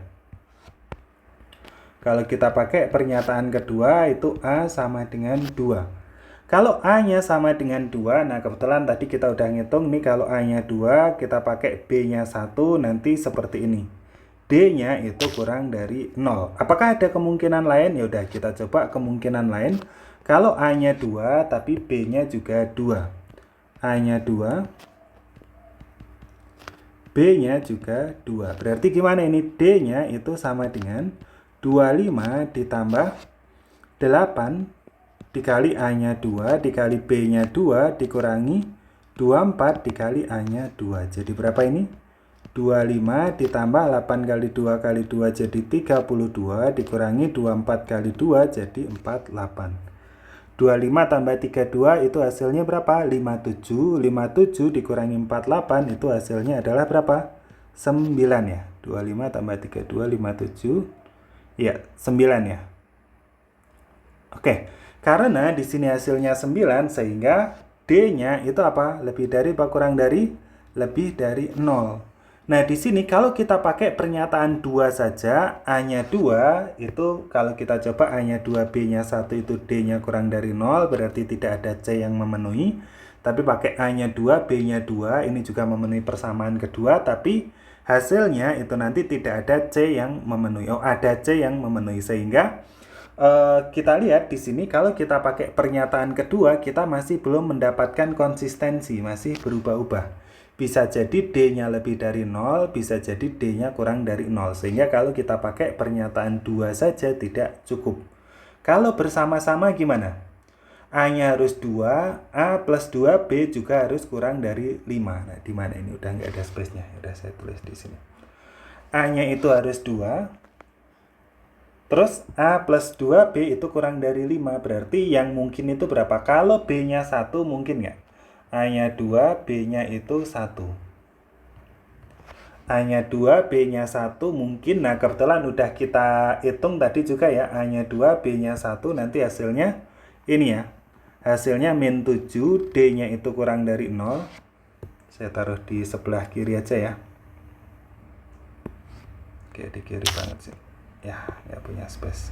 Speaker 1: Kalau kita pakai pernyataan kedua, itu A sama dengan 2. Kalau A-nya sama dengan 2, nah kebetulan tadi kita udah ngitung nih, kalau A-nya 2, kita pakai B-nya 1, nanti seperti ini. D-nya itu kurang dari 0. Apakah ada kemungkinan lain? Ya udah, kita coba kemungkinan lain. Kalau A-nya 2, tapi B-nya juga 2. A-nya 2, B-nya juga 2. Berarti gimana ini? D-nya itu sama dengan 25 ditambah 8 dikali A-nya 2 dikali B-nya 2 dikurangi 24 dikali A-nya 2. Jadi berapa ini? 25 ditambah 8 kali 2 kali 2 jadi 32 dikurangi 24 kali 2 jadi 48. 25 tambah 32 itu hasilnya berapa? 57. 57 dikurangi 48 itu hasilnya adalah berapa? 9 ya. 25 tambah 32, 57. Ya, 9 ya. Oke. Karena di sini hasilnya 9, sehingga D-nya itu apa? Lebih dari apa kurang dari? Lebih dari 0. Nah, di sini kalau kita pakai pernyataan 2 saja, A-nya 2, itu kalau kita coba A-nya 2, B-nya 1, itu D-nya kurang dari 0, berarti tidak ada C yang memenuhi. Tapi pakai A-nya 2, B-nya 2, ini juga memenuhi persamaan kedua, tapi hasilnya itu nanti tidak ada C yang memenuhi. Oh, ada C yang memenuhi, sehingga kita lihat di sini kalau kita pakai pernyataan kedua, kita masih belum mendapatkan konsistensi, masih berubah-ubah. Bisa jadi D-nya lebih dari 0, bisa jadi D-nya kurang dari 0. Sehingga kalau kita pakai pernyataan 2 saja tidak cukup. Kalau bersama-sama gimana? A-nya harus 2, A plus 2, B juga harus kurang dari 5. Nah, di mana ini? Udah nggak ada space-nya. Udah saya tulis di sini. A-nya itu harus 2. Terus A plus 2B itu kurang dari 5. Berarti yang mungkin itu berapa? Kalau B-nya 1 mungkin nggak? A-nya 2, B-nya itu 1. A-nya 2, B-nya 1 mungkin. Nah, kebetulan udah kita hitung tadi juga ya. A-nya 2, B-nya 1. Nanti hasilnya ini ya. Hasilnya min 7. D-nya itu kurang dari 0. Saya taruh di sebelah kiri aja ya. Oke, di kiri banget sih. Ya, nggak punya space.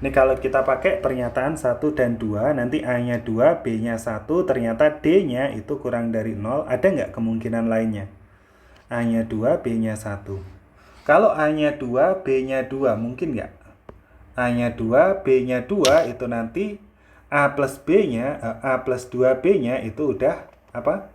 Speaker 1: Ini kalau kita pakai pernyataan 1 dan 2, nanti A-nya 2, B-nya 1, ternyata D-nya itu kurang dari 0. Ada nggak kemungkinan lainnya? A-nya 2, B-nya 1. Kalau A-nya 2, B-nya 2, mungkin nggak? A-nya 2, B-nya 2, itu nanti A plus B-nya, A plus 2B-nya itu udah apa?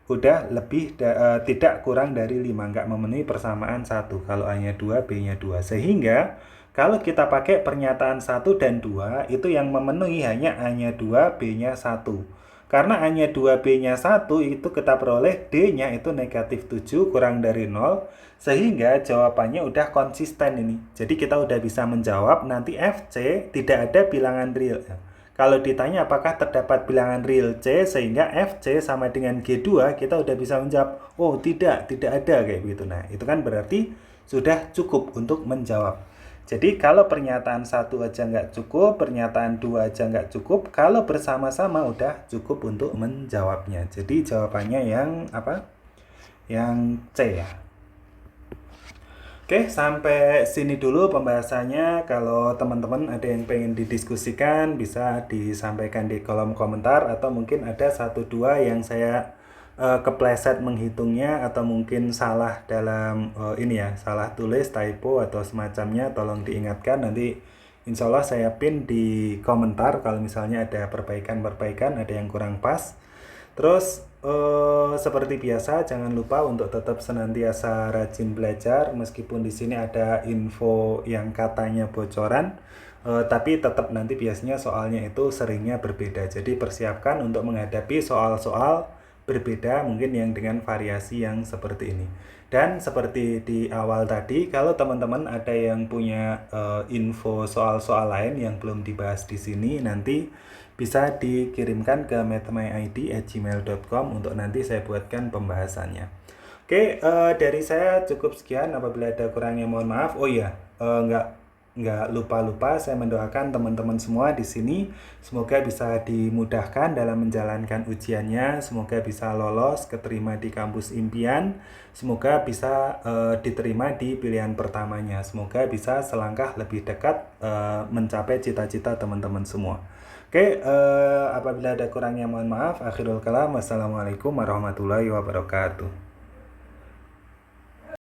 Speaker 1: Udah lebih tidak kurang dari 5, nggak memenuhi persamaan 1 kalau A-nya 2, B-nya 2. Sehingga kalau kita pakai pernyataan 1 dan 2, itu yang memenuhi hanya A-nya 2, B-nya 1. Karena A-nya 2, B-nya 1, itu kita peroleh D-nya itu negatif 7 kurang dari 0, sehingga jawabannya udah konsisten ini. Jadi kita udah bisa menjawab nanti FC tidak ada bilangan real. Kalau ditanya apakah terdapat bilangan real C sehingga FC sama dengan G2, kita udah bisa menjawab, oh tidak ada kayak begitu. Nah, itu kan berarti sudah cukup untuk menjawab. Jadi kalau pernyataan 1 aja nggak cukup, pernyataan 2 aja nggak cukup, kalau bersama-sama udah cukup untuk menjawabnya. Jadi jawabannya yang apa? Yang C ya. Oke, sampai sini dulu pembahasannya. Kalau teman-teman ada yang pengen didiskusikan, bisa disampaikan di kolom komentar, atau mungkin ada 1-2 yang saya kepleset menghitungnya, atau mungkin salah dalam ini ya, salah tulis, typo atau semacamnya, tolong diingatkan. Nanti insya Allah saya pin di komentar kalau misalnya ada perbaikan-perbaikan, ada yang kurang pas. Terus seperti biasa jangan lupa untuk tetap senantiasa rajin belajar, meskipun di sini ada info yang katanya bocoran, tapi tetap nanti biasanya soalnya itu seringnya berbeda. Jadi persiapkan untuk menghadapi soal-soal berbeda mungkin yang dengan variasi yang seperti ini. Dan seperti di awal tadi, kalau teman-teman ada yang punya info soal-soal lain yang belum dibahas di sini, nanti bisa dikirimkan ke mathmyid@gmail.com untuk nanti saya buatkan pembahasannya. Oke, dari saya cukup sekian. Apabila ada kurangnya mohon maaf. Oh iya, nggak lupa saya mendoakan teman-teman semua di sini semoga bisa dimudahkan dalam menjalankan ujiannya, semoga bisa lolos keterima di kampus impian, semoga bisa diterima di pilihan pertamanya, semoga bisa selangkah lebih dekat mencapai cita-cita teman-teman semua. Oke, apabila ada kurangnya mohon maaf. Akhirul kalam, wassalamualaikum warahmatullahi wabarakatuh.